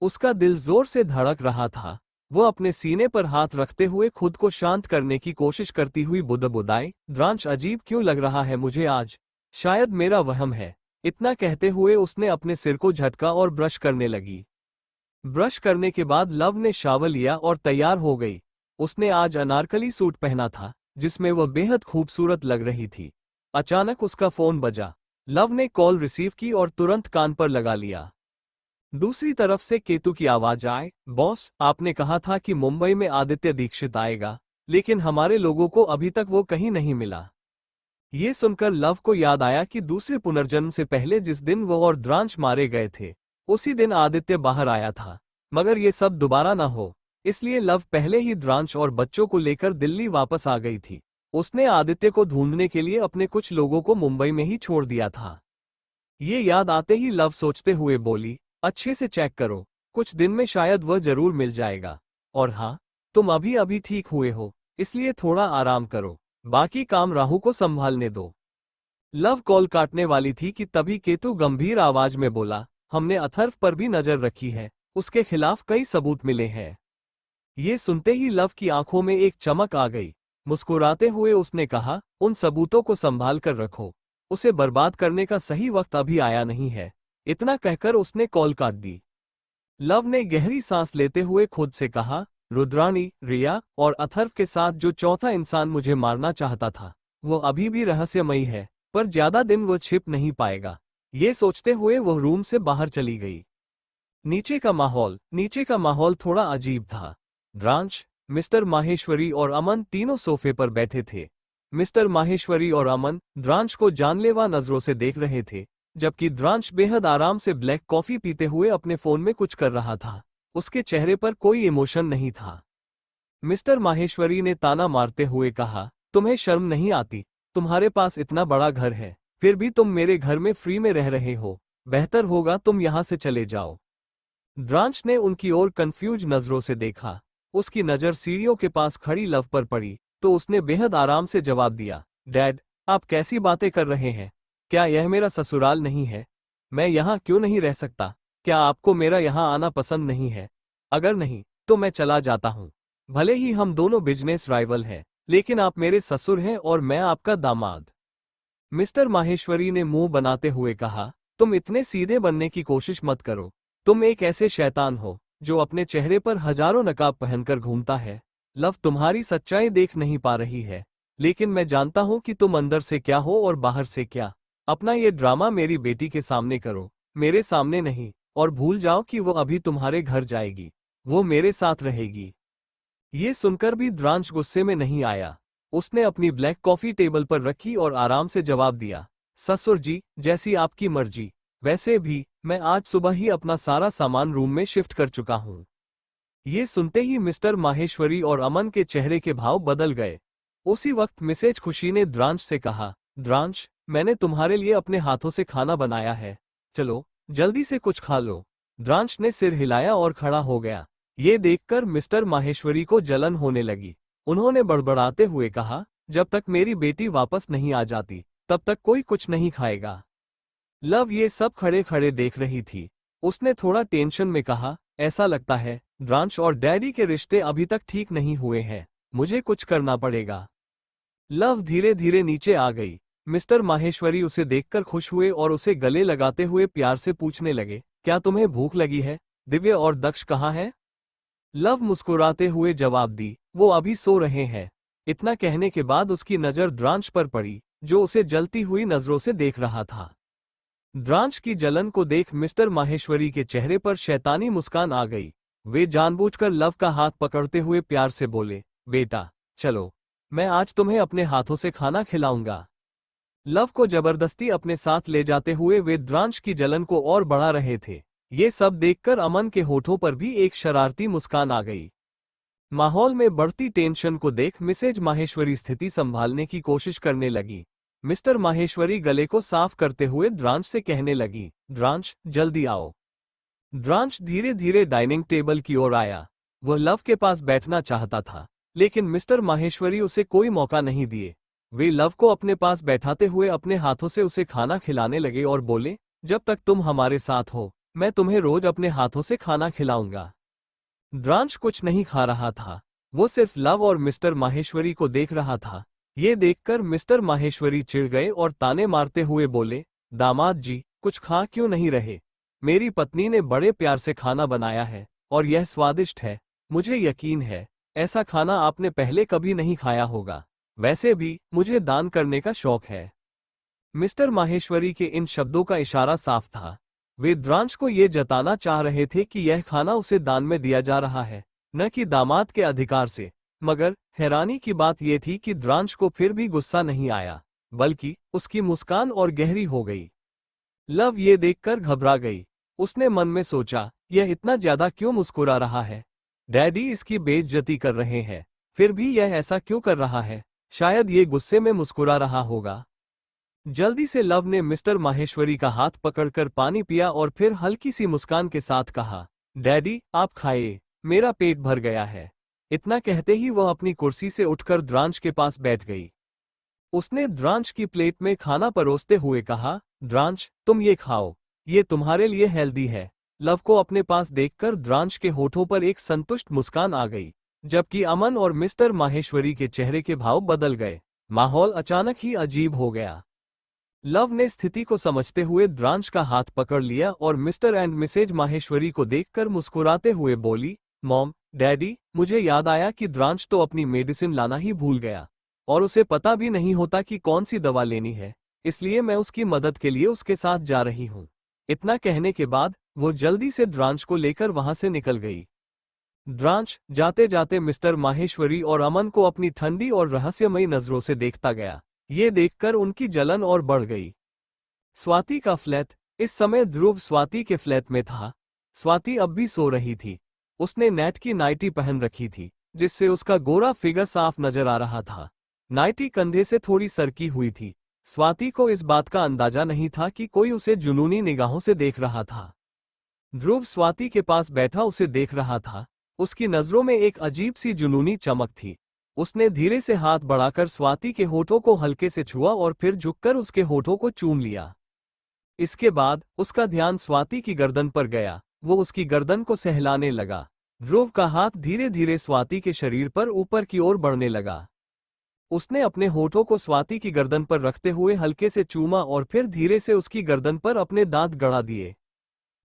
उसका दिल जोर से धड़क रहा था। वो अपने सीने पर हाथ रखते हुए खुद को शांत करने की कोशिश करती हुई बुदबुदाई, द्रांश अजीब क्यों लग रहा है मुझे आज? शायद मेरा वहम है। इतना कहते हुए उसने अपने सिर को झटका और ब्रश करने लगी। ब्रश करने के बाद लव ने शावर लिया और तैयार हो गई। उसने आज अनारकली सूट पहना था, जिसमें वह बेहद खूबसूरत लग रही थी। अचानक उसका फोन बजा। लव ने कॉल रिसीव की और तुरंत कान पर लगा लिया। दूसरी तरफ से केतु की आवाज आए, बॉस, आपने कहा था कि मुंबई में आदित्य दीक्षित आएगा, लेकिन हमारे लोगों को अभी तक वो कहीं नहीं मिला। ये सुनकर लव को याद आया कि दूसरे पुनर्जन्म से पहले जिस दिन वो और द्रांश मारे गए थे, उसी दिन आदित्य बाहर आया था। मगर ये सब दोबारा ना हो, इसलिए लव पहले ही द्रांश और बच्चों को लेकर दिल्ली वापस आ गई थी। उसने आदित्य को ढूंढने के लिए अपने कुछ लोगों को मुंबई में ही छोड़ दिया था। ये याद आते ही लव सोचते हुए बोली, अच्छे से चेक करो, कुछ दिन में शायद वह जरूर मिल जाएगा। और हाँ, तुम अभी अभी ठीक हुए हो, इसलिए थोड़ा आराम करो, बाकी काम राहु को संभालने दो। लव कॉल काटने वाली थी कि तभी केतु गंभीर आवाज में बोला, हमने अथर्व पर भी नजर रखी है, उसके खिलाफ कई सबूत मिले हैं। ये सुनते ही लव की आंखों में एक चमक आ गई। मुस्कुराते हुए उसने कहा, उन सबूतों को संभाल कर रखो, उसे बर्बाद करने का सही वक्त अभी आया नहीं है। इतना कहकर उसने कॉल काट दी। लव ने गहरी सांस लेते हुए खुद से कहा, रुद्राणी, रिया और अथर्व के साथ जो चौथा इंसान मुझे मारना चाहता था, वो अभी भी रहस्यमयी है, पर ज्यादा दिन वो छिप नहीं पाएगा। ये सोचते हुए वो रूम से बाहर चली गई। नीचे का माहौल थोड़ा अजीब था। द्रांश, मिस्टर माहेश्वरी और अमन तीनों सोफे पर बैठे थे। मिस्टर माहेश्वरी और अमन द्रांश को जानलेवा नजरों से देख रहे थे, जबकि द्रांश बेहद आराम से ब्लैक कॉफी पीते हुए अपने फोन में कुछ कर रहा था। उसके चेहरे पर कोई इमोशन नहीं था। मिस्टर माहेश्वरी ने ताना मारते हुए कहा, तुम्हें शर्म नहीं आती? तुम्हारे पास इतना बड़ा घर है, फिर भी तुम मेरे घर में फ्री में रह रहे हो। बेहतर होगा तुम यहां से चले जाओ। द्रांश ने उनकी ओर कंफ्यूज नजरों से देखा। उसकी नजर सीढ़ियों के पास खड़ी लव पर पड़ी, तो उसने बेहद आराम से जवाब दिया, डैड, आप कैसी बातें कर रहे हैं? क्या यह मेरा ससुराल नहीं है? मैं यहाँ क्यों नहीं रह सकता? क्या आपको मेरा यहाँ आना पसंद नहीं है? अगर नहीं, तो मैं चला जाता हूँ। भले ही हम दोनों बिजनेस राइवल हैं, लेकिन आप मेरे ससुर हैं और मैं आपका दामाद। मिस्टर माहेश्वरी ने मुंह बनाते हुए कहा, तुम इतने सीधे बनने की कोशिश मत करो। तुम एक ऐसे शैतान हो जो अपने चेहरे पर हजारों नकाब पहनकर घूमता है। लव तुम्हारी सच्चाई देख नहीं पा रही है, लेकिन मैं जानता हूं कि तुम अंदर से क्या हो और बाहर से क्या। अपना ये ड्रामा मेरी बेटी के सामने करो, मेरे सामने नहीं, और भूल जाओ कि वो अभी तुम्हारे घर जाएगी। वो मेरे साथ रहेगी। ये सुनकर भी द्रांश गुस्से में नहीं आया। उसने अपनी ब्लैक कॉफी टेबल पर रखी और आराम से जवाब दिया, ससुर जी, जैसी आपकी मर्जी। वैसे भी मैं आज सुबह ही अपना सारा सामान रूम में शिफ्ट कर चुका हूँ। ये सुनते ही मिस्टर माहेश्वरी और अमन के चेहरे के भाव बदल गए। उसी वक्त मिसेज खुशी ने द्रांश से कहा, द्रांश, मैंने तुम्हारे लिए अपने हाथों से खाना बनाया है, चलो जल्दी से कुछ खा लो। द्रांश ने सिर हिलाया और खड़ा हो गया। ये देखकर मिस्टर माहेश्वरी को जलन होने लगी। उन्होंने बड़बड़ाते हुए कहा, जब तक मेरी बेटी वापस नहीं आ जाती, तब तक कोई कुछ नहीं खाएगा। लव ये सब खड़े खड़े देख रही थी। उसने थोड़ा टेंशन में कहा, ऐसा लगता है द्रांश और डैडी के रिश्ते अभी तक ठीक नहीं हुए हैं, मुझे कुछ करना पड़ेगा। लव धीरे धीरे नीचे आ गई। मिस्टर माहेश्वरी उसे देखकर खुश हुए और उसे गले लगाते हुए प्यार से पूछने लगे, क्या तुम्हें भूख लगी है? दिव्य और दक्ष कहाँ है? लव मुस्कुराते हुए जवाब दी, वो अभी सो रहे हैं। इतना कहने के बाद उसकी नजर द्रांश पर पड़ी, जो उसे जलती हुई नजरों से देख रहा था। द्रांश की जलन को देख मिस्टर माहेश्वरी के चेहरे पर शैतानी मुस्कान आ गई। वे जानबूझकर लव का हाथ पकड़ते हुए प्यार से बोले, बेटा चलो, मैं आज तुम्हें अपने हाथों से खाना खिलाऊंगा। लव को जबरदस्ती अपने साथ ले जाते हुए वे द्रांश की जलन को और बढ़ा रहे थे। ये सब देखकर अमन के होठों पर भी एक शरारती मुस्कान आ गई। माहौल में बढ़ती टेंशन को देख मिसेज माहेश्वरी स्थिति संभालने की कोशिश करने लगी। मिस्टर माहेश्वरी गले को साफ करते हुए द्रांश से कहने लगी, द्रांश, जल्दी आओ। द्रांश धीरे धीरे डाइनिंग टेबल की ओर आया। वह लव के पास बैठना चाहता था, लेकिन मिस्टर माहेश्वरी उसे कोई मौका नहीं दिए। वे लव को अपने पास बैठाते हुए अपने हाथों से उसे खाना खिलाने लगे और बोले, जब तक तुम हमारे साथ हो, मैं तुम्हें रोज अपने हाथों से खाना खिलाऊंगा। द्रांश कुछ नहीं खा रहा था, वो सिर्फ लव और मिस्टर माहेश्वरी को देख रहा था। ये देखकर मिस्टर माहेश्वरी चिढ़ गए और ताने मारते हुए बोले, दामाद जी, कुछ खा क्यों नहीं रहे? मेरी पत्नी ने बड़े प्यार से खाना बनाया है और यह स्वादिष्ट है। मुझे यकीन है ऐसा खाना आपने पहले कभी नहीं खाया होगा। वैसे भी मुझे दान करने का शौक है। मिस्टर माहेश्वरी के इन शब्दों का इशारा साफ था। वे द्रांश को ये जताना चाह रहे थे कि यह खाना उसे दान में दिया जा रहा है, न कि दामाद के अधिकार से। मगर हैरानी की बात यह थी कि द्रांश को फिर भी गुस्सा नहीं आया, बल्कि उसकी मुस्कान और गहरी हो गई। लव ये देखकर घबरा गई। उसने मन में सोचा, यह इतना ज्यादा क्यों मुस्कुरा रहा है? डैडी इसकी बेइज्जती कर रहे हैं, फिर भी यह ऐसा क्यों कर रहा है? शायद ये गुस्से में मुस्कुरा रहा होगा। जल्दी से लव ने मिस्टर माहेश्वरी का हाथ पकड़कर पानी पिया और फिर हल्की सी मुस्कान के साथ कहा, डैडी आप खाइए, मेरा पेट भर गया है। इतना कहते ही वह अपनी कुर्सी से उठकर द्रांश के पास बैठ गई। उसने द्रांश की प्लेट में खाना परोसते हुए कहा, द्रांश, तुम ये खाओ, ये तुम्हारे लिए हेल्दी है। लव को अपने पास देखकर द्रांश के होठों पर एक संतुष्ट मुस्कान आ गई, जबकि अमन और मिस्टर माहेश्वरी के चेहरे के भाव बदल गए। माहौल अचानक ही अजीब हो गया। लव ने स्थिति को समझते हुए द्रांश का हाथ पकड़ लिया और मिस्टर एंड मिसेज माहेश्वरी को देखकर मुस्कुराते हुए बोली, मॉम, डैडी, मुझे याद आया कि द्रांश तो अपनी मेडिसिन लाना ही भूल गया और उसे पता भी नहीं होता कि कौन सी दवा लेनी है, इसलिए मैं उसकी मदद के लिए उसके साथ जा रही हूँ। इतना कहने के बाद वो जल्दी से द्रांश को लेकर वहां से निकल गई। द्रांश जाते जाते मिस्टर माहेश्वरी और अमन को अपनी ठंडी और रहस्यमयी नजरों से देखता गया। ये देखकर उनकी जलन और बढ़ गई। स्वाति का फ्लैट। इस समय ध्रुव स्वाति के फ्लैट में था। स्वाति अब भी सो रही थी। उसने नेट की नाइटी पहन रखी थी, जिससे उसका गोरा फिगर साफ नजर आ रहा था। नाइटी कंधे से थोड़ी सरकी हुई थी। स्वाति को इस बात का अंदाजा नहीं था कि कोई उसे जुनूनी निगाहों से देख रहा था। ध्रुव स्वाति के पास बैठा उसे देख रहा था। उसकी नजरों में एक अजीब सी जुनूनी चमक थी। उसने धीरे से हाथ बढ़ाकर स्वाति के होठों को हल्के से छुआ और फिर झुककर उसके होठों को चूम लिया। इसके बाद उसका ध्यान स्वाति की गर्दन पर गया। वो उसकी गर्दन को सहलाने लगा। ध्रुव का हाथ धीरे धीरे स्वाति के शरीर पर ऊपर की ओर बढ़ने लगा। उसने अपने होठों को स्वाति की गर्दन पर रखते हुए हल्के से चूमा और फिर धीरे से उसकी गर्दन पर अपने दांत गड़ा दिए।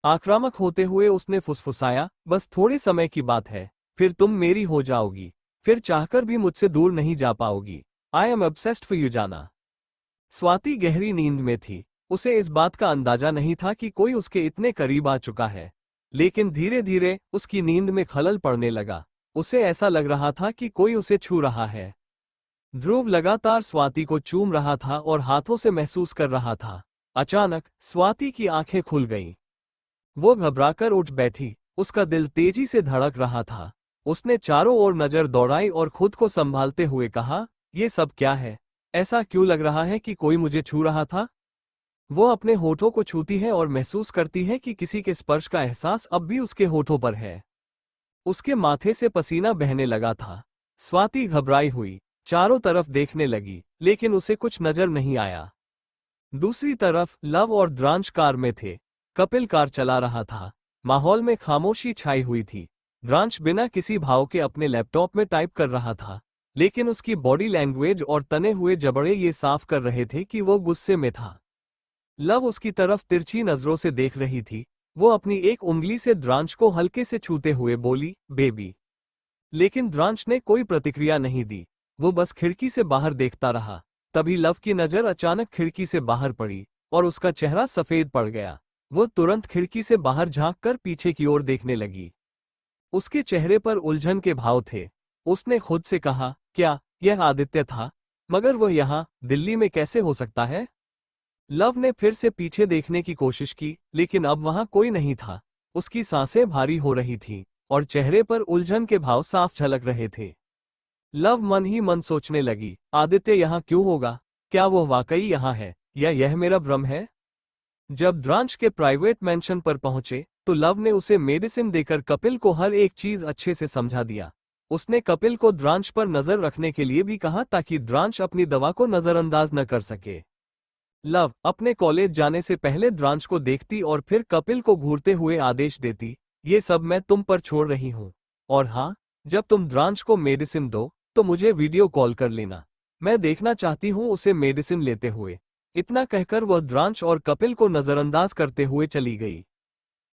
आक्रामक होते हुए उसने फुसफुसाया, बस थोड़े समय की बात है, फिर तुम मेरी हो जाओगी, फिर चाहकर भी मुझसे दूर नहीं जा पाओगी। I am obsessed for you जाना। स्वाति गहरी नींद में थी। उसे इस बात का अंदाजा नहीं था कि कोई उसके इतने करीब आ चुका है, लेकिन धीरे धीरे उसकी नींद में खलल पड़ने लगा। उसे ऐसा लग रहा था कि कोई उसे छू रहा है। ध्रुव लगातार स्वाति को चूम रहा था और हाथों से महसूस कर रहा था। अचानक स्वाति की आंखें खुल गईं। वो घबराकर उठ बैठी। उसका दिल तेजी से धड़क रहा था। उसने चारों ओर नजर दौड़ाई और खुद को संभालते हुए कहा, ये सब क्या है? ऐसा क्यों लग रहा है कि कोई मुझे छू रहा था? वो अपने होठों को छूती है और महसूस करती है कि किसी के स्पर्श का एहसास अब भी उसके होठों पर है। उसके माथे से पसीना बहने लगा था। स्वाति घबराई हुई चारों तरफ देखने लगी, लेकिन उसे कुछ नजर नहीं आया। दूसरी तरफ लव और द्रांश कार में थे। कपिल कार चला रहा था। माहौल में खामोशी छाई हुई थी। द्रांश बिना किसी भाव के अपने लैपटॉप में टाइप कर रहा था, लेकिन उसकी बॉडी लैंग्वेज और तने हुए जबड़े ये साफ कर रहे थे कि वो गुस्से में था। लव उसकी तरफ तिरछी नजरों से देख रही थी। वो अपनी एक उंगली से द्रांश को हल्के से छूते हुए बोली, बेबी। लेकिन द्रांश ने कोई प्रतिक्रिया नहीं दी। वो बस खिड़की से बाहर देखता रहा। तभी लव की नजर अचानक खिड़की से बाहर पड़ी और उसका चेहरा सफेद पड़ गया। वो तुरंत खिड़की से बाहर झांककर पीछे की ओर देखने लगी। उसके चेहरे पर उलझन के भाव थे। उसने खुद से कहा, क्या यह आदित्य था? मगर वह यहाँ दिल्ली में कैसे हो सकता है? लव ने फिर से पीछे देखने की कोशिश की, लेकिन अब वहां कोई नहीं था। उसकी सांसें भारी हो रही थीं और चेहरे पर उलझन के भाव साफ झलक रहे थे। लव मन ही मन सोचने लगी, आदित्य यहाँ क्यों होगा? क्या वो वाकई यहाँ है या यह मेरा भ्रम है? जब द्रांश के प्राइवेट मेंशन पर पहुंचे तो लव ने उसे मेडिसिन देकर कपिल को हर एक चीज अच्छे से समझा दिया। उसने कपिल को द्रांश पर नजर रखने के लिए भी कहा ताकि द्रांश अपनी दवा को नजरअंदाज न कर सके। लव अपने कॉलेज जाने से पहले द्रांश को देखती और फिर कपिल को घूरते हुए आदेश देती, ये सब मैं तुम पर छोड़ रही हूँ। और हाँ, जब तुम द्रांश को मेडिसिन दो तो मुझे वीडियो कॉल कर लेना। मैं देखना चाहती हूँ उसे मेडिसिन लेते हुए। इतना कहकर वह द्रांश और कपिल को नजरअंदाज करते हुए चली गई।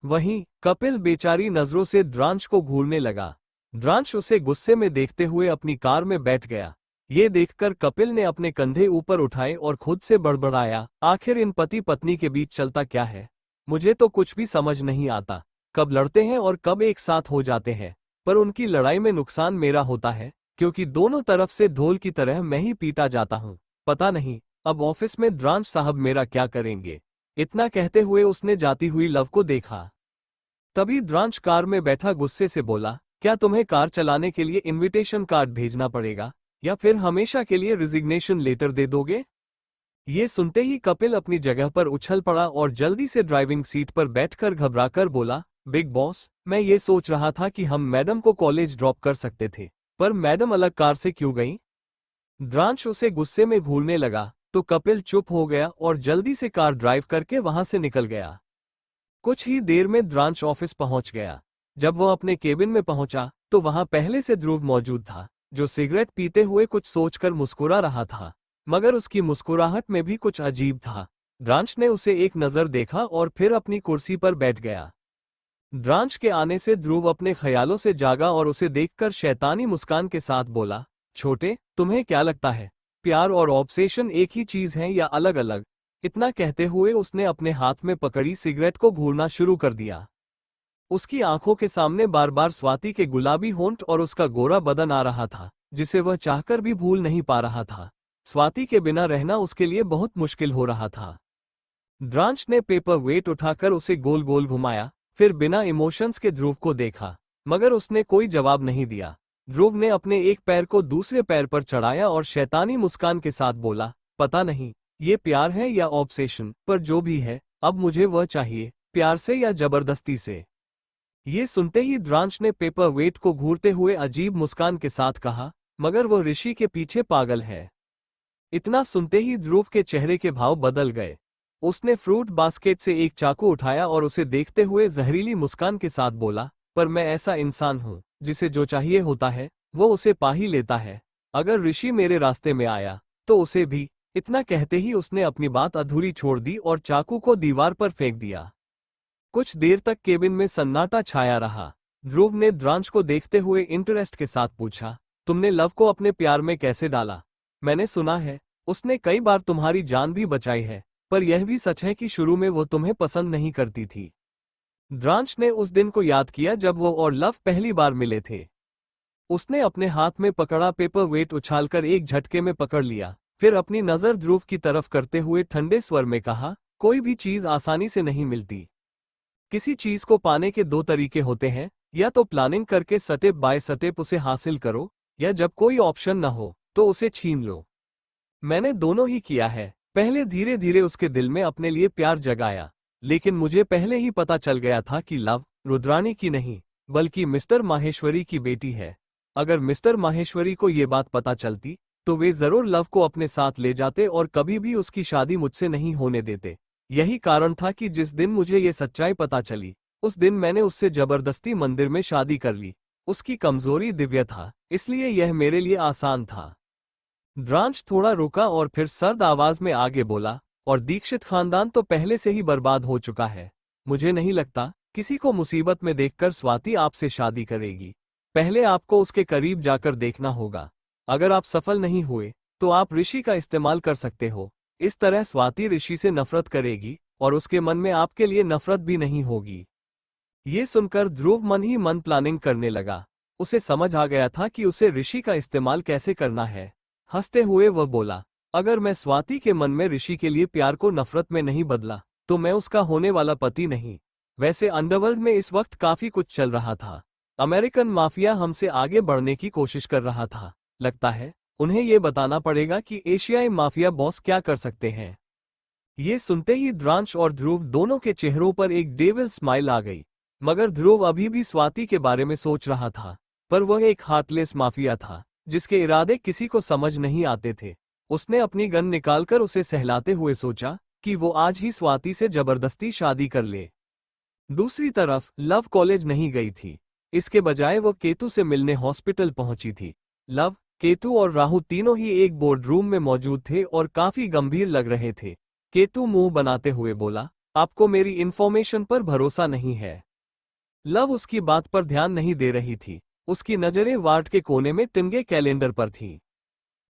वहीं कपिल बेचारी नजरों से द्रांश को घूरने लगा। द्रांश उसे गुस्से में देखते हुए अपनी कार में बैठ गया। ये देखकर कपिल ने अपने कंधे ऊपर उठाए और खुद से बड़बड़ाया, आखिर इन पति पत्नी के बीच चलता क्या है? मुझे तो कुछ भी समझ नहीं आता। कब लड़ते हैं और कब एक साथ हो जाते हैं, पर उनकी लड़ाई में नुकसान मेरा होता है, क्योंकि दोनों तरफ से ढोल की तरह मैं ही पीटा जाता हूँ। पता नहीं अब ऑफिस में द्रांश साहब मेरा क्या करेंगे। इतना कहते हुए उसने जाती हुई लव को देखा। तभी द्रांश कार में बैठा गुस्से से बोला, क्या तुम्हें कार चलाने के लिए इनविटेशन कार्ड भेजना पड़ेगा या फिर हमेशा के लिए रिजिग्नेशन लेटर दे दोगे? ये सुनते ही कपिल अपनी जगह पर उछल पड़ा और जल्दी से ड्राइविंग सीट पर बैठकर घबराकर बोला, बिग बॉस, मैं ये सोच रहा था कि हम मैडम को कॉलेज ड्रॉप कर सकते थे, पर मैडम अलग कार से क्यों गईं? द्रांश उसे गुस्से में घूरने लगा तो कपिल चुप हो गया और जल्दी से कार ड्राइव करके वहां से निकल गया। कुछ ही देर में द्रांश ऑफिस पहुंच गया। जब वह अपने केबिन में पहुंचा तो वहां पहले से ध्रुव मौजूद था, जो सिगरेट पीते हुए कुछ सोचकर मुस्कुरा रहा था, मगर उसकी मुस्कुराहट में भी कुछ अजीब था। द्रांश ने उसे एक नजर देखा और फिर अपनी कुर्सी पर बैठ गया। द्रांश के आने से ध्रुव अपने ख्यालों से जागा और उसे देखकर शैतानी मुस्कान के साथ बोला, छोटे, तुम्हें क्या लगता है, प्यार और ऑब्सेशन एक ही चीज है या अलग अलग? इतना कहते हुए उसने अपने हाथ में पकड़ी सिगरेट को घूरना शुरू कर दिया। उसकी आंखों के सामने बार बार स्वाति के गुलाबी होंठ और उसका गोरा बदन आ रहा था, जिसे वह चाहकर भी भूल नहीं पा रहा था। स्वाति के बिना रहना उसके लिए बहुत मुश्किल हो रहा था। द्रांश ने पेपर वेट उठाकर उसे गोल गोल घुमाया, फिर बिना इमोशंस के ध्रुव को देखा, मगर उसने कोई जवाब नहीं दिया। ध्रुव ने अपने एक पैर को दूसरे पैर पर चढ़ाया और शैतानी मुस्कान के साथ बोला, पता नहीं ये प्यार है या ऑब्सेशन, पर जो भी है अब मुझे वह चाहिए, प्यार से या जबरदस्ती से। ये सुनते ही द्रांश ने पेपर वेट को घूरते हुए अजीब मुस्कान के साथ कहा, मगर वो ऋषि के पीछे पागल है। इतना सुनते ही ध्रुव के चेहरे के भाव बदल गए। उसने फ्रूट बास्केट से एक चाकू उठाया और उसे देखते हुए जहरीली मुस्कान के साथ बोला, पर मैं ऐसा इंसान हूं जिसे जो चाहिए होता है वो उसे पा ही लेता है। अगर ऋषि मेरे रास्ते में आया तो उसे भी। इतना कहते ही उसने अपनी बात अधूरी छोड़ दी और चाकू को दीवार पर फेंक दिया। कुछ देर तक केबिन में सन्नाटा छाया रहा। ध्रुव ने द्रांश को देखते हुए इंटरेस्ट के साथ पूछा, तुमने लव को अपने प्यार में कैसे डाला? मैंने सुना है उसने कई बार तुम्हारी जान भी बचाई है, पर यह भी सच है कि शुरू में वो तुम्हें पसंद नहीं करती थी। द्रांश ने उस दिन को याद किया जब वो और लव पहली बार मिले थे। उसने अपने हाथ में पकड़ा पेपर वेट उछालकर एक झटके में पकड़ लिया, फिर अपनी नजर ध्रुव की तरफ करते हुए ठंडे स्वर में कहा, कोई भी चीज आसानी से नहीं मिलती। किसी चीज को पाने के दो तरीके होते हैं, या तो प्लानिंग करके स्टेप बाय स्टेप उसे हासिल करो, या जब कोई ऑप्शन न हो तो उसे छीन लो। मैंने दोनों ही किया है। पहले धीरे धीरे उसके दिल में अपने लिए प्यार जगाया, लेकिन मुझे पहले ही पता चल गया था कि लव रुद्रानी की नहीं बल्कि मिस्टर माहेश्वरी की बेटी है। अगर मिस्टर माहेश्वरी को ये बात पता चलती तो वे जरूर लव को अपने साथ ले जाते और कभी भी उसकी शादी मुझसे नहीं होने देते। यही कारण था कि जिस दिन मुझे ये सच्चाई पता चली उस दिन मैंने उससे जबरदस्ती मंदिर में शादी कर ली। उसकी कमजोरी दिव्य था, इसलिए यह मेरे लिए आसान था। द्रांश थोड़ा रुका और फिर सर्द आवाज में आगे बोला, और दीक्षित खानदान तो पहले से ही बर्बाद हो चुका है। मुझे नहीं लगता किसी को मुसीबत में देखकर स्वाति आपसे शादी करेगी। पहले आपको उसके करीब जाकर देखना होगा। अगर आप सफल नहीं हुए तो आप ऋषि का इस्तेमाल कर सकते हो। इस तरह स्वाति ऋषि से नफरत करेगी और उसके मन में आपके लिए नफरत भी नहीं होगी। ये सुनकर ध्रुव मन ही मन प्लानिंग करने लगा। उसे समझ आ गया था कि उसे ऋषि का इस्तेमाल कैसे करना है। हंसते हुए वह बोला, अगर मैं स्वाति के मन में ऋषि के लिए प्यार को नफरत में नहीं बदला तो मैं उसका होने वाला पति नहीं। वैसे अंडरवर्ल्ड में इस वक्त काफी कुछ चल रहा था। अमेरिकन माफिया हमसे आगे बढ़ने की कोशिश कर रहा था। लगता है उन्हें यह बताना पड़ेगा कि एशियाई माफिया बॉस क्या कर सकते हैं। ये सुनते ही द्रांश और ध्रुव दोनों के चेहरों पर एक डेविल स्माइल आ गई। मगर ध्रुव अभी भी स्वाति के बारे में सोच रहा था, पर वह एक हार्टलेस माफिया था जिसके इरादे किसी को समझ नहीं आते थे। उसने अपनी गन निकालकर उसे सहलाते हुए सोचा कि वो आज ही स्वाति से जबरदस्ती शादी कर ले। दूसरी तरफ लव कॉलेज नहीं गई थी। इसके बजाय वो केतु से मिलने हॉस्पिटल पहुंची थी। लव, केतु और राहु तीनों ही एक बोर्ड रूम में मौजूद थे और काफी गंभीर लग रहे थे। केतु मुंह बनाते हुए बोला, आपको मेरी इन्फॉर्मेशन पर भरोसा नहीं है। लव उसकी बात पर ध्यान नहीं दे रही थी। उसकी नजरें वार्ड के कोने में टिंगे कैलेंडर पर थीं।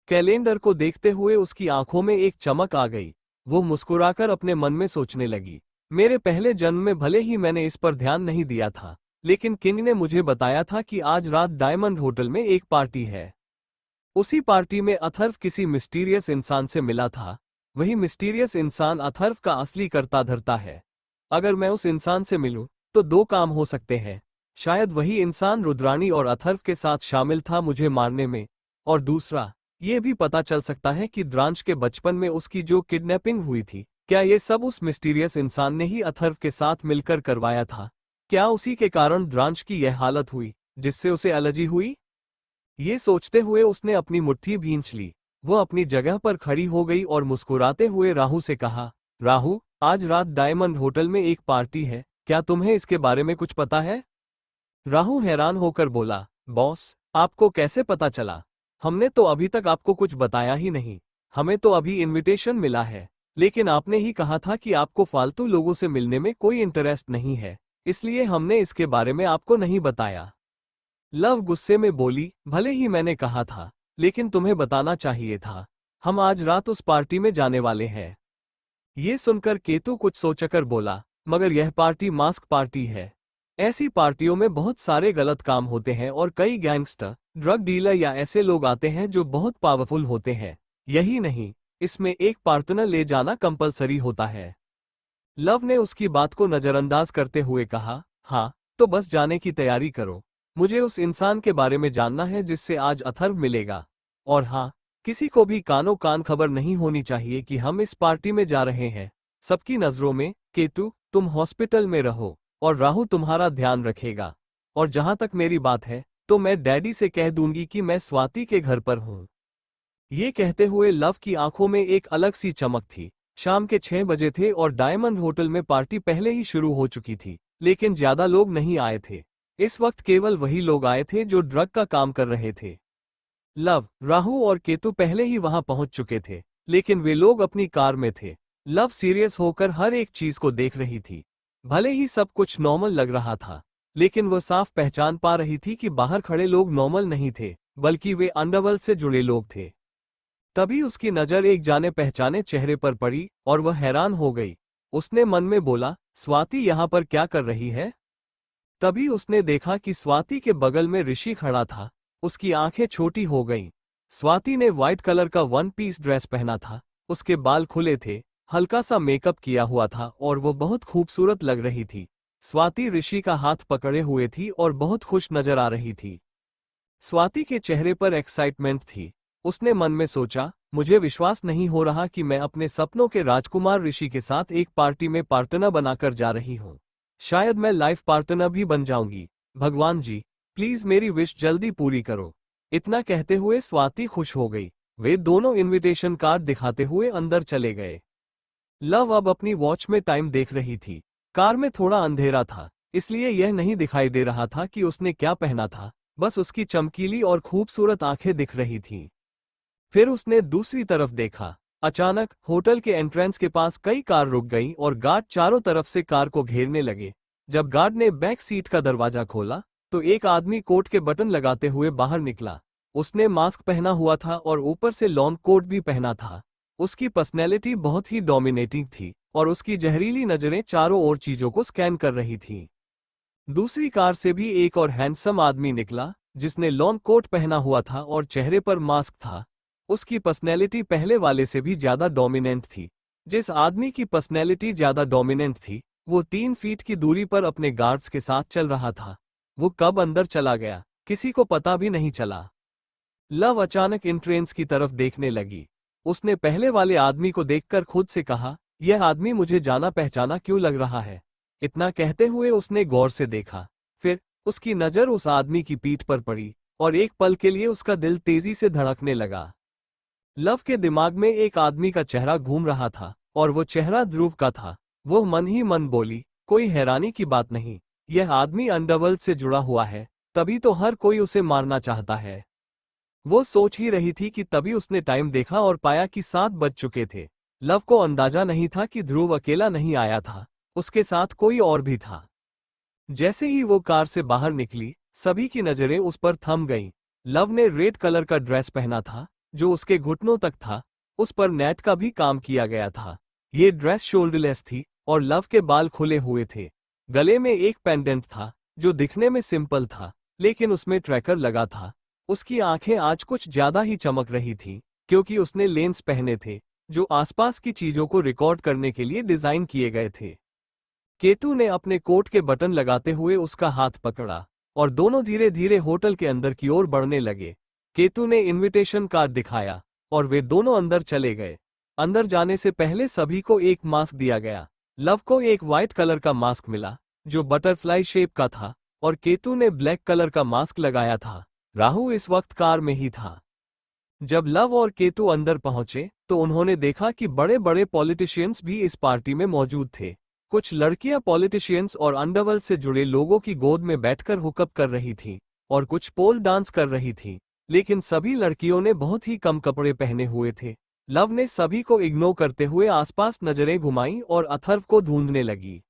कैलेंडर को देखते हुए उसकी आंखों में एक चमक आ गई। वो मुस्कुराकर अपने मन में सोचने लगी, मेरे पहले जन्म में भले ही मैंने इस पर ध्यान नहीं दिया था, लेकिन किंग ने मुझे बताया था कि आज रात डायमंड होटल में एक पार्टी है। उसी पार्टी में अथर्व किसी मिस्टीरियस इंसान से मिला था। वही मिस्टीरियस इंसान अथर्व का असली कर्ता धर्ता है। अगर मैं उस इंसान से मिलूं तो दो काम हो सकते हैं। शायद वही इंसान रुद्रानी और अथर्व के साथ शामिल था मुझे मारने में, और दूसरा ये भी पता चल सकता है कि द्रांश के बचपन में उसकी जो किडनैपिंग हुई थी, क्या ये सब उस मिस्टीरियस इंसान ने ही अथर्व के साथ मिलकर करवाया था? क्या उसी के कारण द्रांश की यह हालत हुई जिससे उसे एलर्जी हुई? ये सोचते हुए उसने अपनी मुट्ठी भींच ली। वो अपनी जगह पर खड़ी हो गई और मुस्कुराते हुए राहु से कहा, राहु, आज रात डायमंड होटल में एक पार्टी है, क्या तुम्हें इसके बारे में कुछ पता है? राहु हैरान होकर बोला, बॉस, आपको कैसे पता चला? हमने तो अभी तक आपको कुछ बताया ही नहीं। हमें तो अभी इनविटेशन मिला है, लेकिन आपने ही कहा था कि आपको फालतू लोगों से मिलने में कोई इंटरेस्ट नहीं है, इसलिए हमने इसके बारे में आपको नहीं बताया। लव गुस्से में बोली, भले ही मैंने कहा था, लेकिन तुम्हें बताना चाहिए था। हम आज रात उस पार्टी में जाने वाले हैं। ये सुनकर केतु कुछ सोचकर बोला, मगर यह पार्टी मास्क पार्टी है। ऐसी पार्टियों में बहुत सारे गलत काम होते हैं और कई गैंगस्टर, ड्रग डीलर या ऐसे लोग आते हैं जो बहुत पावरफुल होते हैं। यही नहीं, इसमें एक पार्टनर ले जाना कंपलसरी होता है। लव ने उसकी बात को नजरअंदाज करते हुए कहा, हाँ, तो बस जाने की तैयारी करो। मुझे उस इंसान के बारे में जानना है जिससे आज अथर्व मिलेगा। और हाँ, किसी को भी कानो कान खबर नहीं होनी चाहिए कि हम इस पार्टी में जा रहे हैं। सबकी नजरों में, केतु, तुम हॉस्पिटल में रहो और राहु तुम्हारा ध्यान रखेगा। और जहां तक मेरी बात है, तो मैं डैडी से कह दूंगी कि मैं स्वाति के घर पर हूं। ये कहते हुए लव की आंखों में एक अलग सी चमक थी। शाम के 6 बजे थे और डायमंड होटल में पार्टी पहले ही शुरू हो चुकी थी, लेकिन ज्यादा लोग नहीं आए थे। इस वक्त केवल वही लोग आए थे जो ड्रग का काम कर रहे थे। लव, राहु और केतु पहले ही वहां पहुंच चुके थे, लेकिन वे लोग अपनी कार में थे। लव सीरियस होकर हर एक चीज को देख रही थी। भले ही सब कुछ नॉर्मल लग रहा था, लेकिन वह साफ पहचान पा रही थी कि बाहर खड़े लोग नॉर्मल नहीं थे, बल्कि वे अंडरवर्ल्ड से जुड़े लोग थे। तभी उसकी नजर एक जाने पहचाने चेहरे पर पड़ी और वह हैरान हो गई। उसने मन में बोला, स्वाति यहाँ पर क्या कर रही है? तभी उसने देखा कि स्वाति के बगल में ऋषि खड़ा था। उसकी आंखें छोटी हो गईं। स्वाति ने व्हाइट कलर का वन पीस ड्रेस पहना था, उसके बाल खुले थे, हल्का सा मेकअप किया हुआ था और वो बहुत खूबसूरत लग रही थी। स्वाति ऋषि का हाथ पकड़े हुए थी और बहुत खुश नजर आ रही थी। स्वाति के चेहरे पर एक्साइटमेंट थी। उसने मन में सोचा, मुझे विश्वास नहीं हो रहा कि मैं अपने सपनों के राजकुमार ऋषि के साथ एक पार्टी में पार्टनर बनाकर जा रही हूँ। शायद मैं लाइफ पार्टनर भी बन जाऊंगी। भगवान जी, प्लीज मेरी विश जल्दी पूरी करो। इतना कहते हुए स्वाति खुश हो गई। वे दोनों इनविटेशन कार्ड दिखाते हुए अंदर चले गए। लव अब अपनी वॉच में टाइम देख रही थी। कार में थोड़ा अंधेरा था, इसलिए यह नहीं दिखाई दे रहा था कि उसने क्या पहना था, बस उसकी चमकीली और खूबसूरत आंखें दिख रही थीं। फिर उसने दूसरी तरफ देखा। अचानक होटल के एंट्रेंस के पास कई कार रुक गईं और गार्ड चारों तरफ से कार को घेरने लगे। जब गार्ड ने बैक सीट का दरवाजा खोला, तो एक आदमी कोट के बटन लगाते हुए बाहर निकला। उसने मास्क पहना हुआ था और ऊपर से लॉन्ग कोट भी पहना था। उसकी पर्सनैलिटी बहुत ही डोमिनेटिंग थी और उसकी जहरीली नजरें चारों ओर चीजों को स्कैन कर रही थीं। दूसरी कार से भी एक और हैंडसम आदमी निकला, जिसने लॉन्ग कोट पहना हुआ था और चेहरे पर मास्क था। उसकी पर्सनैलिटी पहले वाले से भी ज्यादा डोमिनेंट थी। जिस आदमी की पर्सनैलिटी ज्यादा डोमिनेंट थी, वो 3 फीट की दूरी पर अपने गार्ड्स के साथ चल रहा था। वो कब अंदर चला गया, किसी को पता भी नहीं चला। लव अचानक एंट्रेंस की तरफ देखने लगी। उसने पहले वाले आदमी को देखकर खुद से कहा, यह आदमी मुझे जाना पहचाना क्यों लग रहा है। इतना कहते हुए उसने गौर से देखा। फिर उसकी नजर उस आदमी की पीठ पर पड़ी और एक पल के लिए उसका दिल तेजी से धड़कने लगा। लव के दिमाग में एक आदमी का चेहरा घूम रहा था और वो चेहरा ध्रुव का था। वो मन ही मन बोली, कोई हैरानी की बात नहीं, यह आदमी अंडरवर्ल्ड से जुड़ा हुआ है, तभी तो हर कोई उसे मारना चाहता है। वो सोच ही रही थी कि तभी उसने टाइम देखा और पाया कि 7 बज चुके थे। लव को अंदाजा नहीं था कि ध्रुव अकेला नहीं आया था, उसके साथ कोई और भी था। जैसे ही वो कार से बाहर निकली, सभी की नजरें उस पर थम गईं। लव ने रेड कलर का ड्रेस पहना था, जो उसके घुटनों तक था। उस पर नेट का भी काम किया गया था। ये ड्रेस शोल्डरलेस थी और लव के बाल खुले हुए थे। गले में एक पेंडेंट था, जो दिखने में सिंपल था, लेकिन उसमें ट्रैकर लगा था। उसकी आंखें आज कुछ ज्यादा ही चमक रही थीं, क्योंकि उसने लेंस पहने थे, जो आसपास की चीजों को रिकॉर्ड करने के लिए डिजाइन किए गए थे। केतु ने अपने कोट के बटन लगाते हुए उसका हाथ पकड़ा और दोनों धीरे धीरे होटल के अंदर की ओर बढ़ने लगे। केतु ने इनविटेशन कार्ड दिखाया और वे दोनों अंदर चले गए। अंदर जाने से पहले सभी को एक मास्क दिया गया। लव को एक व्हाइट कलर का मास्क मिला, जो बटरफ्लाई शेप का था, और केतु ने ब्लैक कलर का मास्क लगाया था। राहु इस वक्त कार में ही था। जब लव और केतु अंदर पहुंचे तो उन्होंने देखा कि बड़े बड़े पॉलिटिशियंस भी इस पार्टी में मौजूद थे। कुछ लड़कियां पॉलिटिशियंस और अंडरवर्ल्ड से जुड़े लोगों की गोद में बैठकर हुकअप कर रही थी और कुछ पोल डांस कर रही थी, लेकिन सभी लड़कियों ने बहुत ही कम कपड़े पहने हुए थे। लव ने सभी को इग्नोर करते हुए आसपास नजरें घुमाई और अथर्व को ढूंढने लगी।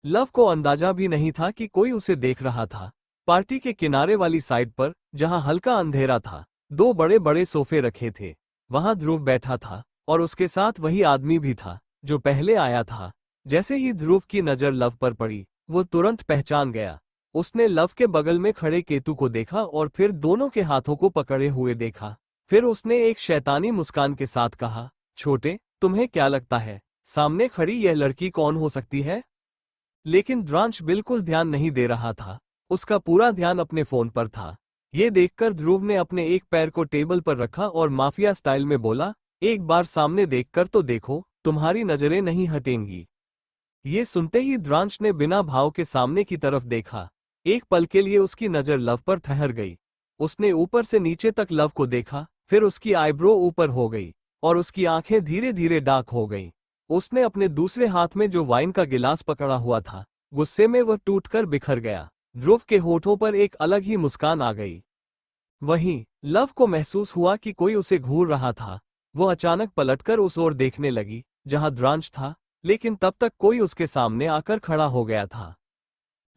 लव को अंदाजा भी नहीं था कि कोई उसे देख रहा था। पार्टी के किनारे वाली साइड पर, जहां हल्का अंधेरा था, दो बड़े बड़े सोफे रखे थे। वहां ध्रुव बैठा था और उसके साथ वही आदमी भी था जो पहले आया था। जैसे ही ध्रुव की नजर लव पर पड़ी, वो तुरंत पहचान गया। उसने लव के बगल में खड़े केतु को देखा और फिर दोनों के हाथों को पकड़े हुए देखा। फिर उसने एक शैतानी मुस्कान के साथ कहा, छोटे, तुम्हें क्या लगता है सामने खड़ी यह लड़की कौन हो सकती है? लेकिन द्रांश बिल्कुल ध्यान नहीं दे रहा था। उसका पूरा ध्यान अपने फोन पर था। ये देखकर ध्रुव ने अपने एक पैर को टेबल पर रखा और माफिया स्टाइल में बोला, एक बार सामने देखकर तो देखो, तुम्हारी नजरें नहीं हटेंगी। ये सुनते ही द्रांश ने बिना भाव के सामने की तरफ देखा। एक पल के लिए उसकी नजर लव पर ठहर गई। उसने ऊपर से नीचे तक लव को देखा, फिर उसकी आईब्रो ऊपर हो गई और उसकी आंखें धीरे धीरे डार्क हो गईं। उसने अपने दूसरे हाथ में जो वाइन का गिलास पकड़ा हुआ था, गुस्से में वह टूटकर बिखर गया। ध्रुव के होठों पर एक अलग ही मुस्कान आ गई। वहीं लव को महसूस हुआ कि कोई उसे घूर रहा था। वो अचानक पलटकर उस ओर देखने लगी जहां द्रांश था, लेकिन तब तक कोई उसके सामने आकर खड़ा हो गया था।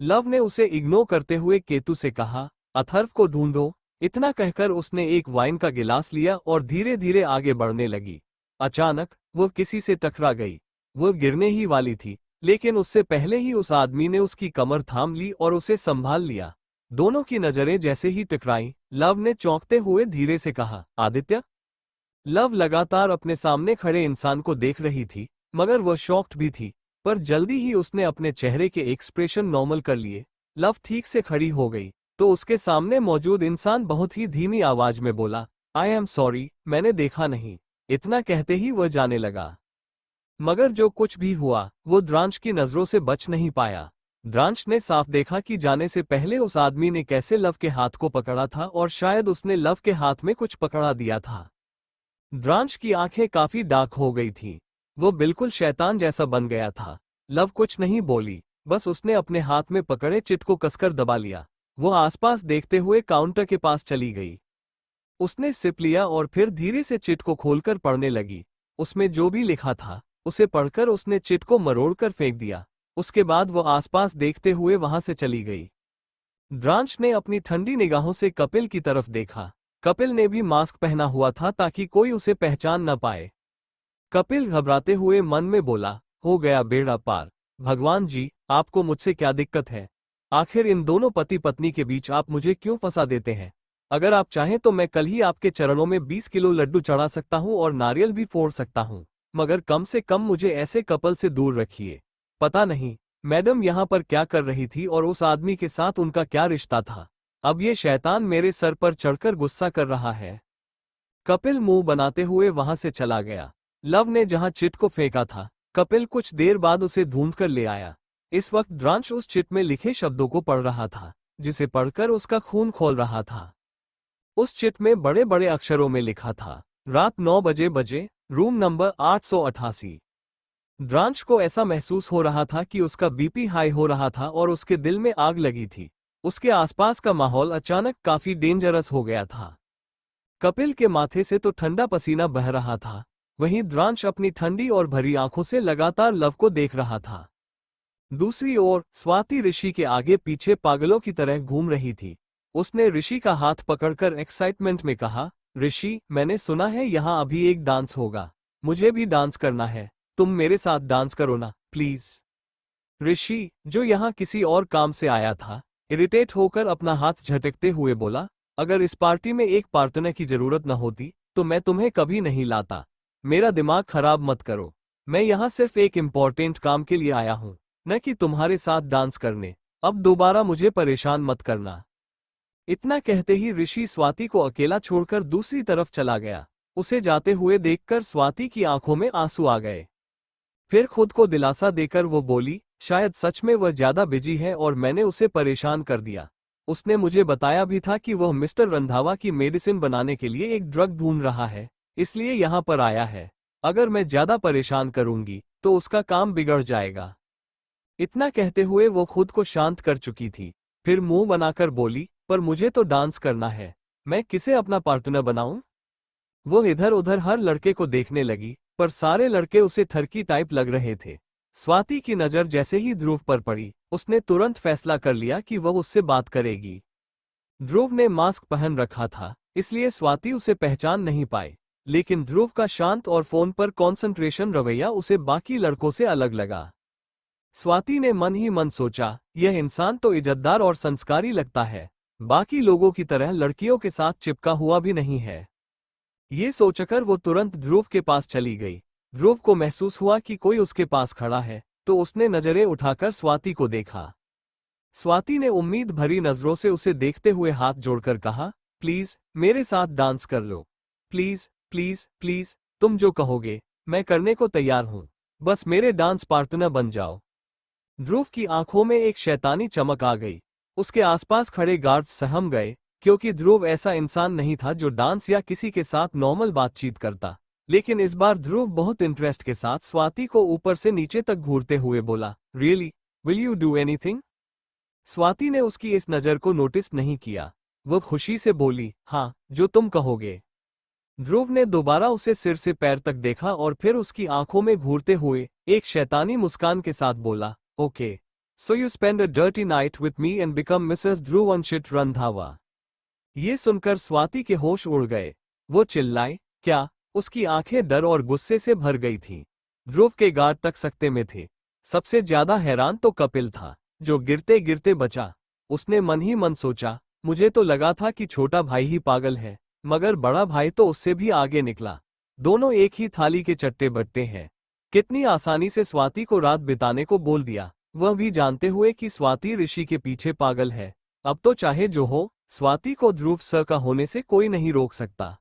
लव ने उसे इग्नोर करते हुए केतु से कहा, अथर्व को ढूंढो। इतना कहकर उसने एक वाइन का गिलास लिया और धीरे धीरे आगे बढ़ने लगी। अचानक वो किसी से टकरा गई। वो गिरने ही वाली थी, लेकिन उससे पहले ही उस आदमी ने उसकी कमर थाम ली और उसे संभाल लिया। दोनों की नजरें जैसे ही टकराईं, लव ने चौंकते हुए धीरे से कहा, आदित्य। लव लगातार अपने सामने खड़े इंसान को देख रही थी, मगर वह शॉक्ड भी थी। पर जल्दी ही उसने अपने चेहरे के एक्सप्रेशन नॉर्मल कर लिए। लव ठीक से खड़ी हो गई तो उसके सामने मौजूद इंसान बहुत ही धीमी आवाज में बोला, आई एम सॉरी, मैंने देखा नहीं। इतना कहते ही वह जाने लगा। मगर जो कुछ भी हुआ वो द्रांश की नजरों से बच नहीं पाया। द्रांश ने साफ देखा कि जाने से पहले उस आदमी ने कैसे लव के हाथ को पकड़ा था और शायद उसने लव के हाथ में कुछ पकड़ा दिया था। द्रांश की आंखें काफी डार्क हो गई थीं। वो बिल्कुल शैतान जैसा बन गया था। लव कुछ नहीं बोली, बस उसने अपने हाथ में पकड़े चिट को कसकर दबा लिया। वो आसपास देखते हुए काउंटर के पास चली गई। उसने सिप लिया और फिर धीरे से चिट को खोलकर पढ़ने लगी। उसमें जो भी लिखा था उसे पढ़कर उसने चिट को मरोड़कर फेंक दिया। उसके बाद वो आसपास देखते हुए वहां से चली गई। द्रांश ने अपनी ठंडी निगाहों से कपिल की तरफ देखा। कपिल ने भी मास्क पहना हुआ था ताकि कोई उसे पहचान न पाए। कपिल घबराते हुए मन में बोला, हो गया बेड़ा पार। भगवान जी, आपको मुझसे क्या दिक्कत है? आखिर इन दोनों पति पत्नी के बीच आप मुझे क्यों फंसा देते हैं? अगर आप चाहें तो मैं कल ही आपके चरणों में 20 किलो लड्डू चढ़ा सकता हूं और नारियल भी फोड़ सकता हूं, मगर कम से कम मुझे ऐसे कपल से दूर रखिए। पता नहीं मैडम यहाँ पर क्या कर रही थी और उस आदमी के साथ उनका क्या रिश्ता था। अब ये शैतान मेरे सर पर चढ़कर गुस्सा कर रहा है। कपिल मुंह बनाते हुए वहां से चला गया। लव ने जहां चिट को फेंका था, कपिल कुछ देर बाद उसे ढूंढ कर ले आया। इस वक्त द्रांश उस चिट में लिखे शब्दों को पढ़ रहा था, जिसे पढ़कर उसका खून खौल रहा था। उस चिट में बड़े बड़े अक्षरों में लिखा था, रात 9 बजे, रूम नंबर 888। द्रांश को ऐसा महसूस हो रहा था कि उसका बीपी हाई हो रहा था और उसके दिल में आग लगी थी। उसके आसपास का माहौल अचानक काफी डेंजरस हो गया था। कपिल के माथे से तो ठंडा पसीना बह रहा था, वहीं द्रांश अपनी ठंडी और भरी आंखों से लगातार लव को देख रहा था। दूसरी ओर स्वाति ऋषि के आगे पीछे पागलों की तरह घूम रही थी। उसने ऋषि का हाथ पकड़कर एक्साइटमेंट में कहा, ऋषि, मैंने सुना है यहाँ अभी एक डांस होगा। मुझे भी डांस करना है, तुम मेरे साथ डांस करो ना, प्लीज। ऋषि, जो यहाँ किसी और काम से आया था, इरिटेट होकर अपना हाथ झटकते हुए बोला, अगर इस पार्टी में एक पार्टनर की जरूरत न होती तो मैं तुम्हें कभी नहीं लाता। मेरा दिमाग खराब मत करो। मैं यहाँ सिर्फ एक इम्पोर्टेंट काम के लिए आया हूँ, न कि तुम्हारे साथ डांस करने। अब दोबारा मुझे परेशान मत करना। इतना कहते ही ऋषि स्वाति को अकेला छोड़कर दूसरी तरफ चला गया। उसे जाते हुए देखकर स्वाति की आंखों में आंसू आ गए। फिर खुद को दिलासा देकर वो बोली, शायद सच में वह ज्यादा बिजी है और मैंने उसे परेशान कर दिया। उसने मुझे बताया भी था कि वह मिस्टर रंधावा की मेडिसिन बनाने के लिए एक ड्रग ढूंढ रहा है, इसलिए यहाँ पर आया है। अगर मैं ज्यादा परेशान करूंगी तो उसका काम बिगड़ जाएगा। इतना कहते हुए वो खुद को शांत कर चुकी थी। फिर मुंह बनाकर बोली, पर मुझे तो डांस करना है, मैं किसे अपना पार्टनर बनाऊं? वो इधर उधर हर लड़के को देखने लगी, पर सारे लड़के उसे ठरकी टाइप लग रहे थे। स्वाति की नजर जैसे ही ध्रुव पर पड़ी, उसने तुरंत फैसला कर लिया कि वह उससे बात करेगी। ध्रुव ने मास्क पहन रखा था, इसलिए स्वाति उसे पहचान नहीं पाई, लेकिन ध्रुव का शांत और फोन पर कॉन्सेंट्रेशन रवैया उसे बाकी लड़कों से अलग लगा। स्वाति ने मन ही मन सोचा, यह इंसान तो इज्जतदार और संस्कारी लगता है, बाकी लोगों की तरह लड़कियों के साथ चिपका हुआ भी नहीं है। ये सोचकर वो तुरंत ध्रुव के पास चली गई। ध्रुव को महसूस हुआ कि कोई उसके पास खड़ा है, तो उसने नजरें उठाकर स्वाति को देखा। स्वाति ने उम्मीद भरी नजरों से उसे देखते हुए हाथ जोड़कर कहा, प्लीज मेरे साथ डांस कर लो, प्लीज प्लीज प्लीज, तुम जो कहोगे मैं करने को तैयार हूं, बस मेरे डांस पार्टनर बन जाओ। ध्रुव की आंखों में एक शैतानी चमक आ गई। उसके आसपास खड़े गार्ड्स सहम गए, क्योंकि ध्रुव ऐसा इंसान नहीं था जो डांस या किसी के साथ नॉर्मल बातचीत करता। लेकिन इस बार ध्रुव बहुत इंटरेस्ट के साथ स्वाति को ऊपर से नीचे तक घूरते हुए बोला, really, will you do anything? Swati ने उसकी इस नज़र को नोटिस नहीं किया। वह खुशी से बोली, हाँ, जो तुम कहोगे। ध्रुव ने दोबारा उसे सिर से पैर तक देखा और फिर उसकी आंखों में घूरते हुए एक शैतानी मुस्कान के साथ बोला, okay, so you spend a dirty night with me and become Mrs Dhruvanshit Randhawa. ये सुनकर स्वाति के होश उड़ गए। वो चिल्लाई, क्या? उसकी आंखें डर और गुस्से से भर गई थीं। ध्रुव के गार्ड तक सकते में थे। सबसे ज्यादा हैरान तो कपिल था, जो गिरते गिरते बचा। उसने मन ही मन सोचा, मुझे तो लगा था कि छोटा भाई ही पागल है, मगर बड़ा भाई तो उससे भी आगे निकला। दोनों एक ही थाली के चट्टे बट्टे हैं। कितनी आसानी से स्वाति को रात बिताने को बोल दिया, वह भी जानते हुए कि स्वाति ऋषि के पीछे पागल है। अब तो चाहे जो हो, स्वाति को ध्रुव सर का होने से कोई नहीं रोक सकता।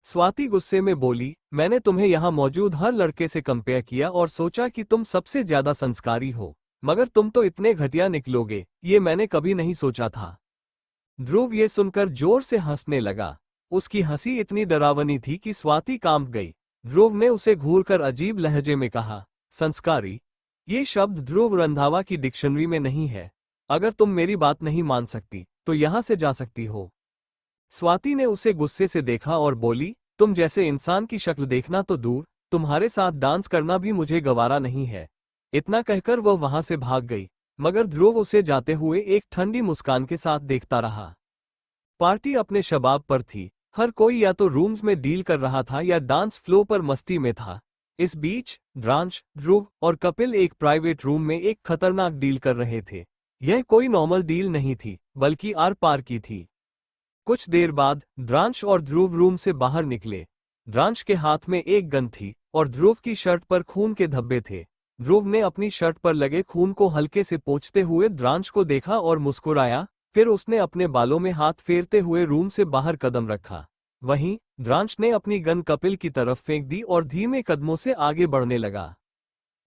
स्वाति गुस्से में बोली, मैंने तुम्हें यहाँ मौजूद हर लड़के से कंपेयर किया और सोचा कि तुम सबसे ज्यादा संस्कारी हो, मगर तुम तो इतने घटिया निकलोगे, ये मैंने कभी नहीं सोचा था। ध्रुव ये सुनकर जोर से हंसने लगा। उसकी हंसी इतनी डरावनी थी कि स्वाति कांप गई। ध्रुव ने उसे घूरकर अजीब लहजे में कहा, संस्कारी? ये शब्द ध्रुव रंधावा की डिक्शनरी में नहीं है। अगर तुम मेरी बात नहीं मान सकती तो यहां से जा सकती हो। स्वाति ने उसे गुस्से से देखा और बोली, तुम जैसे इंसान की शक्ल देखना तो दूर, तुम्हारे साथ डांस करना भी मुझे गवारा नहीं है। इतना कहकर वह वहां से भाग गई, मगर ध्रुव उसे जाते हुए एक ठंडी मुस्कान के साथ देखता रहा। पार्टी अपने शबाब पर थी। हर कोई या तो रूम्स में डील कर रहा था या डांस फ्लोर पर मस्ती में था। इस बीच द्रांश, ध्रुव और कपिल एक प्राइवेट रूम में एक खतरनाक डील कर रहे थे। यह कोई नॉर्मल डील नहीं थी, बल्कि आर पार की थी। कुछ देर बाद द्रांश और ध्रुव रूम से बाहर निकले। द्रांश के हाथ में एक गन थी और ध्रुव की शर्ट पर खून के धब्बे थे। ध्रुव ने अपनी शर्ट पर लगे खून को हल्के से पोंछते हुए द्रांश को देखा और मुस्कुराया। फिर उसने अपने बालों में हाथ फेरते हुए रूम से बाहर कदम रखा। वहीं द्रांश ने अपनी गन कपिल की तरफ फेंक दी और धीमे कदमों से आगे बढ़ने लगा।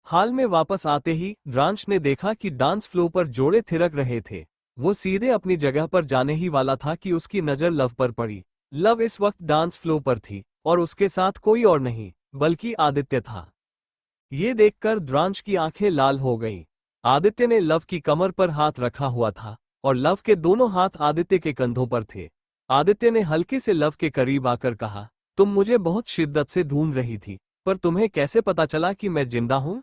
हाल में वापस आते ही द्रांश ने देखा कि डांस फ्लोर पर जोड़े थिरक रहे थे। वो सीधे अपनी जगह पर जाने ही वाला था कि उसकी नजर लव पर पड़ी। लव इस वक्त डांस फ्लोर पर थी और उसके साथ कोई और नहीं बल्कि आदित्य था। ये देखकर द्रांश की आंखें लाल हो गईं। आदित्य ने लव की कमर पर हाथ रखा हुआ था और लव के दोनों हाथ आदित्य के कंधों पर थे। आदित्य ने हल्के से लव के करीब आकर कहा, तुम मुझे बहुत शिद्दत से ढूंढ रही थी, पर तुम्हें कैसे पता चला कि मैं जिंदा हूं?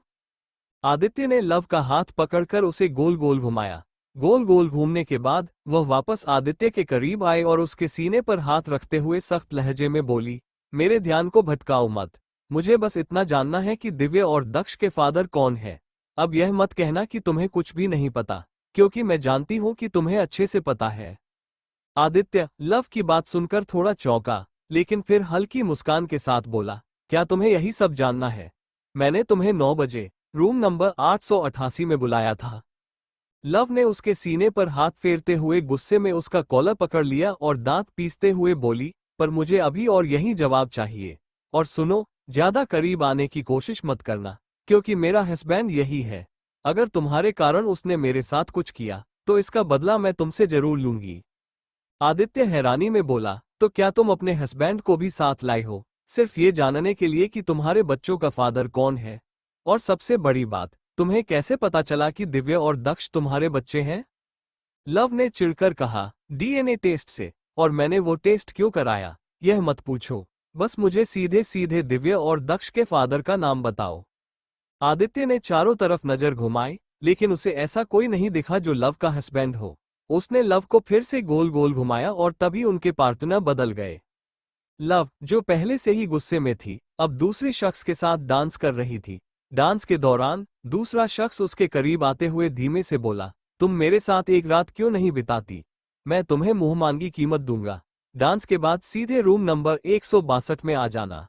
आदित्य ने लव का हाथ पकड़कर उसे गोल गोल घुमाया। गोल गोल घूमने के बाद वह वापस आदित्य के करीब आए और उसके सीने पर हाथ रखते हुए सख्त लहजे में बोली, मेरे ध्यान को भटकाओ मत। मुझे बस इतना जानना है कि दिव्य और दक्ष के फादर कौन है। अब यह मत कहना कि तुम्हें कुछ भी नहीं पता, क्योंकि मैं जानती हूं कि तुम्हें अच्छे से पता है। आदित्य लव की बात सुनकर थोड़ा चौंका, लेकिन फिर हल्की मुस्कान के साथ बोला, क्या तुम्हें यही सब जानना है? मैंने तुम्हें 9 बजे रूम नंबर 888 में बुलाया था। लव ने उसके सीने पर हाथ फेरते हुए गुस्से में उसका कॉलर पकड़ लिया और दांत पीसते हुए बोली, पर मुझे अभी और यही जवाब चाहिए। और सुनो, ज्यादा करीब आने की कोशिश मत करना, क्योंकि मेरा हस्बैंड यही है। अगर तुम्हारे कारण उसने मेरे साथ कुछ किया तो इसका बदला मैं तुमसे जरूर लूंगी। आदित्य हैरानी में बोला, तो क्या तुम अपने हस्बैंड को भी साथ लाए हो, सिर्फ ये जानने के लिए कि तुम्हारे बच्चों का फादर कौन है? और सबसे बड़ी बात, तुम्हें कैसे पता चला कि दिव्य और दक्ष तुम्हारे बच्चे हैं? लव ने चिढ़कर कहा, डीएनए टेस्ट से। और मैंने वो टेस्ट क्यों कराया, यह मत पूछो। बस मुझे सीधे सीधे दिव्य और दक्ष के फादर का नाम बताओ। आदित्य ने चारों तरफ नजर घुमाई, लेकिन उसे ऐसा कोई नहीं दिखा जो लव का हस्बैंड हो। उसने लव को फिर से गोल गोल घुमाया और तभी उनके पार्टनर बदल गए। लव, जो पहले से ही गुस्से में थी, अब दूसरे शख्स के साथ डांस कर रही थी। डांस के दौरान दूसरा शख्स उसके करीब आते हुए धीमे से बोला, तुम मेरे साथ एक रात क्यों नहीं बिताती? मैं तुम्हें मुंह मांगी कीमत दूंगा। डांस के बाद सीधे रूम नंबर 162 में आ जाना।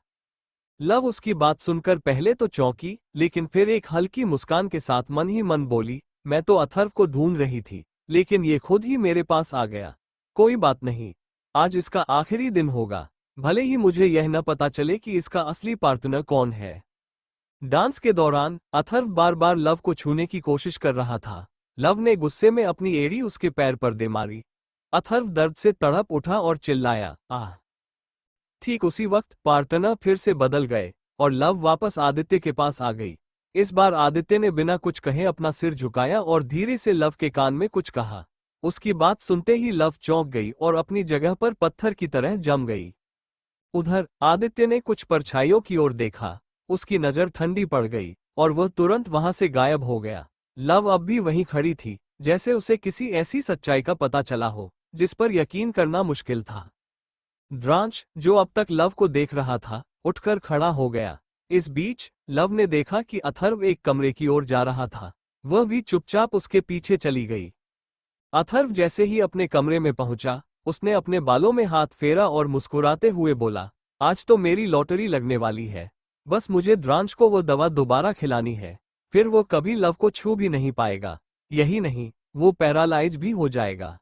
लव उसकी बात सुनकर पहले तो चौंकी, लेकिन फिर एक हल्की मुस्कान के साथ मन ही मन बोली, मैं तो अथर्व को ढूंढ रही थी, लेकिन ये खुद ही मेरे पास आ गया। कोई बात नहीं, आज इसका आखिरी दिन होगा, भले ही मुझे यह न पता चले कि इसका असली पार्टनर कौन है। डांस के दौरान अथर्व बार बार लव को छूने की कोशिश कर रहा था। लव ने गुस्से में अपनी एड़ी उसके पैर पर दे मारी। अथर्व दर्द से तड़प उठा और चिल्लाया, आह। ठीक उसी वक्त पार्टनर फिर से बदल गए और लव वापस आदित्य के पास आ गई। इस बार आदित्य ने बिना कुछ कहे अपना सिर झुकाया और धीरे से लव के कान में कुछ कहा। उसकी बात सुनते ही लव चौंक गई और अपनी जगह पर पत्थर की तरह जम गई। उधर आदित्य ने कुछ परछाइयों की ओर देखा। उसकी नजर ठंडी पड़ गई और वह तुरंत वहां से गायब हो गया। लव अब भी वहीं खड़ी थी, जैसे उसे किसी ऐसी सच्चाई का पता चला हो जिस पर यकीन करना मुश्किल था। द्रांश, जो अब तक लव को देख रहा था, उठकर खड़ा हो गया। इस बीच लव ने देखा कि अथर्व एक कमरे की ओर जा रहा था। वह भी चुपचाप उसके पीछे चली गई। अथर्व जैसे ही अपने कमरे में पहुंचा, उसने अपने बालों में हाथ फेरा और मुस्कुराते हुए बोला, आज तो मेरी लॉटरी लगने वाली है। बस मुझे द्रांश को वो दवा दोबारा खिलानी है, फिर वो कभी लव को छू भी नहीं पाएगा। यही नहीं, वो पैरालाइज भी हो जाएगा।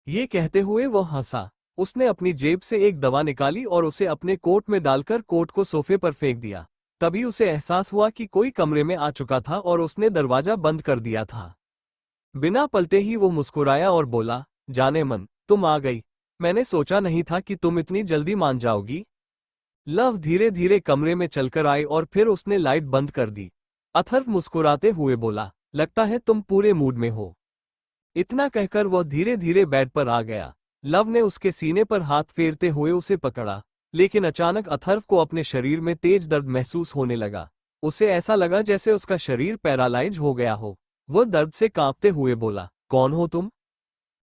ये कहते हुए वो हंसा। उसने अपनी जेब से एक दवा निकाली और उसे अपने कोट में डालकर कोट को सोफे पर फेंक दिया। तभी उसे एहसास हुआ कि कोई कमरे में आ चुका था और उसने दरवाजा बंद कर दिया था। बिना पलटे ही वो मुस्कुराया और बोला, जाने मन, तुम आ गई। मैंने सोचा नहीं था कि तुम इतनी जल्दी मान जाओगी। लव धीरे धीरे कमरे में चलकर आई और फिर उसने लाइट बंद कर दी। अथर्व मुस्कुराते हुए बोला, लगता है तुम पूरे मूड में हो। इतना कहकर वह धीरे धीरे बेड पर आ गया। लव ने उसके सीने पर हाथ फेरते हुए उसे पकड़ा, लेकिन अचानक अथर्व को अपने शरीर में तेज दर्द महसूस होने लगा। उसे ऐसा लगा जैसे उसका शरीर पैरालाइज हो गया हो। वह दर्द से कांपते हुए बोला, कौन हो तुम?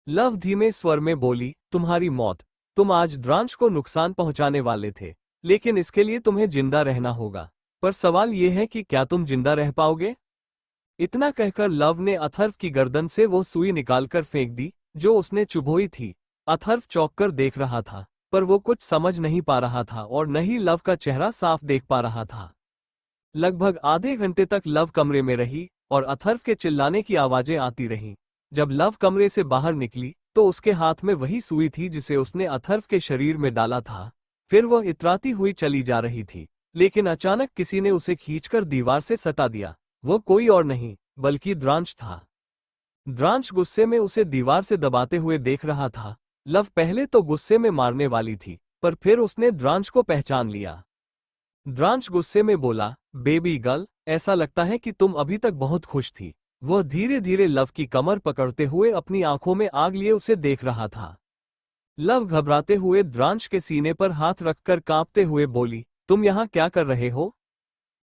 लव धीमे स्वर में बोली, तुम्हारी मौत। तुम आज द्रांश को नुकसान पहुंचाने वाले थे, लेकिन इसके लिए तुम्हें जिंदा रहना होगा। पर सवाल यह है कि क्या तुम जिंदा रह पाओगे? इतना कहकर लव ने अथर्व की गर्दन से वो सुई निकालकर फेंक दी जो उसने चुभोई थी। अथर्व चौंककर देख रहा था, पर वो कुछ समझ नहीं पा रहा था और न ही लव का चेहरा साफ देख पा रहा था। लगभग आधे घंटे तक लव कमरे में रही और अथर्व के चिल्लाने की आवाजें आती रहीं। जब लव कमरे से बाहर निकली तो उसके हाथ में वही सुई थी जिसे उसने अथर्व के शरीर में डाला था। फिर वह इतराती हुई चली जा रही थी, लेकिन अचानक किसी ने उसे खींचकर दीवार से सटा दिया। वो कोई और नहीं बल्कि द्रांश था। द्रांश गुस्से में उसे दीवार से दबाते हुए देख रहा था। लव पहले तो गुस्से में मारने वाली थी, पर फिर उसने द्रांश को पहचान लिया। द्रांश गुस्से में बोला, बेबी गर्ल, ऐसा लगता है कि तुम अभी तक बहुत खुश थी। वह धीरे धीरे लव की कमर पकड़ते हुए अपनी आंखों में आग लिए उसे देख रहा था। लव घबराते हुए द्रांश के सीने पर हाथ रखकर कांपते हुए बोली, तुम यहाँ क्या कर रहे हो?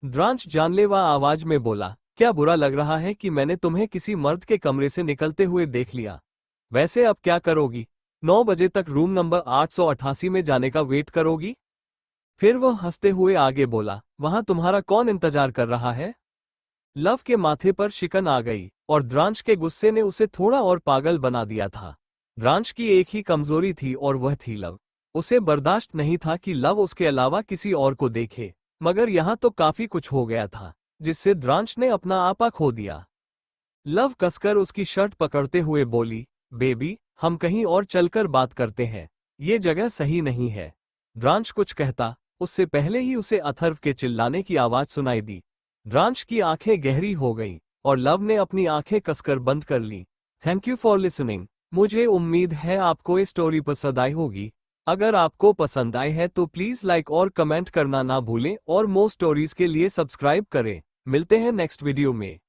द्रांश जानलेवा आवाज में बोला, क्या बुरा लग रहा है कि मैंने तुम्हें किसी मर्द के कमरे से निकलते हुए देख लिया? वैसे अब क्या करोगी? 9 बजे तक रूम नंबर 888 में जाने का वेट करोगी? फिर वह हंसते हुए आगे बोला, वहां तुम्हारा कौन इंतजार कर रहा है? लव के माथे पर शिकन आ गई और द्रांश के गुस्से ने उसे थोड़ा और पागल बना दिया था। द्रांश की एक ही कमजोरी थी और वह थी लव। उसे बर्दाश्त नहीं था कि लव उसके अलावा किसी और को देखे, मगर यहाँ तो काफी कुछ हो गया था जिससे द्रांश ने अपना आपा खो दिया। लव कसकर उसकी शर्ट पकड़ते हुए बोली, बेबी, हम कहीं और चलकर बात करते हैं, ये जगह सही नहीं है। द्रांश कुछ कहता उससे पहले ही उसे अथर्व के चिल्लाने की आवाज सुनाई दी। द्रांश की आंखें गहरी हो गईं और लव ने अपनी आंखें कसकर बंद कर लीं। Thank you for listening. मुझे उम्मीद है आपको ये स्टोरी पसंद आई होगी। अगर आपको पसंद आई है तो प्लीज़ लाइक और कमेंट करना ना भूलें और मोर स्टोरीज के लिए सब्सक्राइब करें। मिलते हैं नेक्स्ट वीडियो में।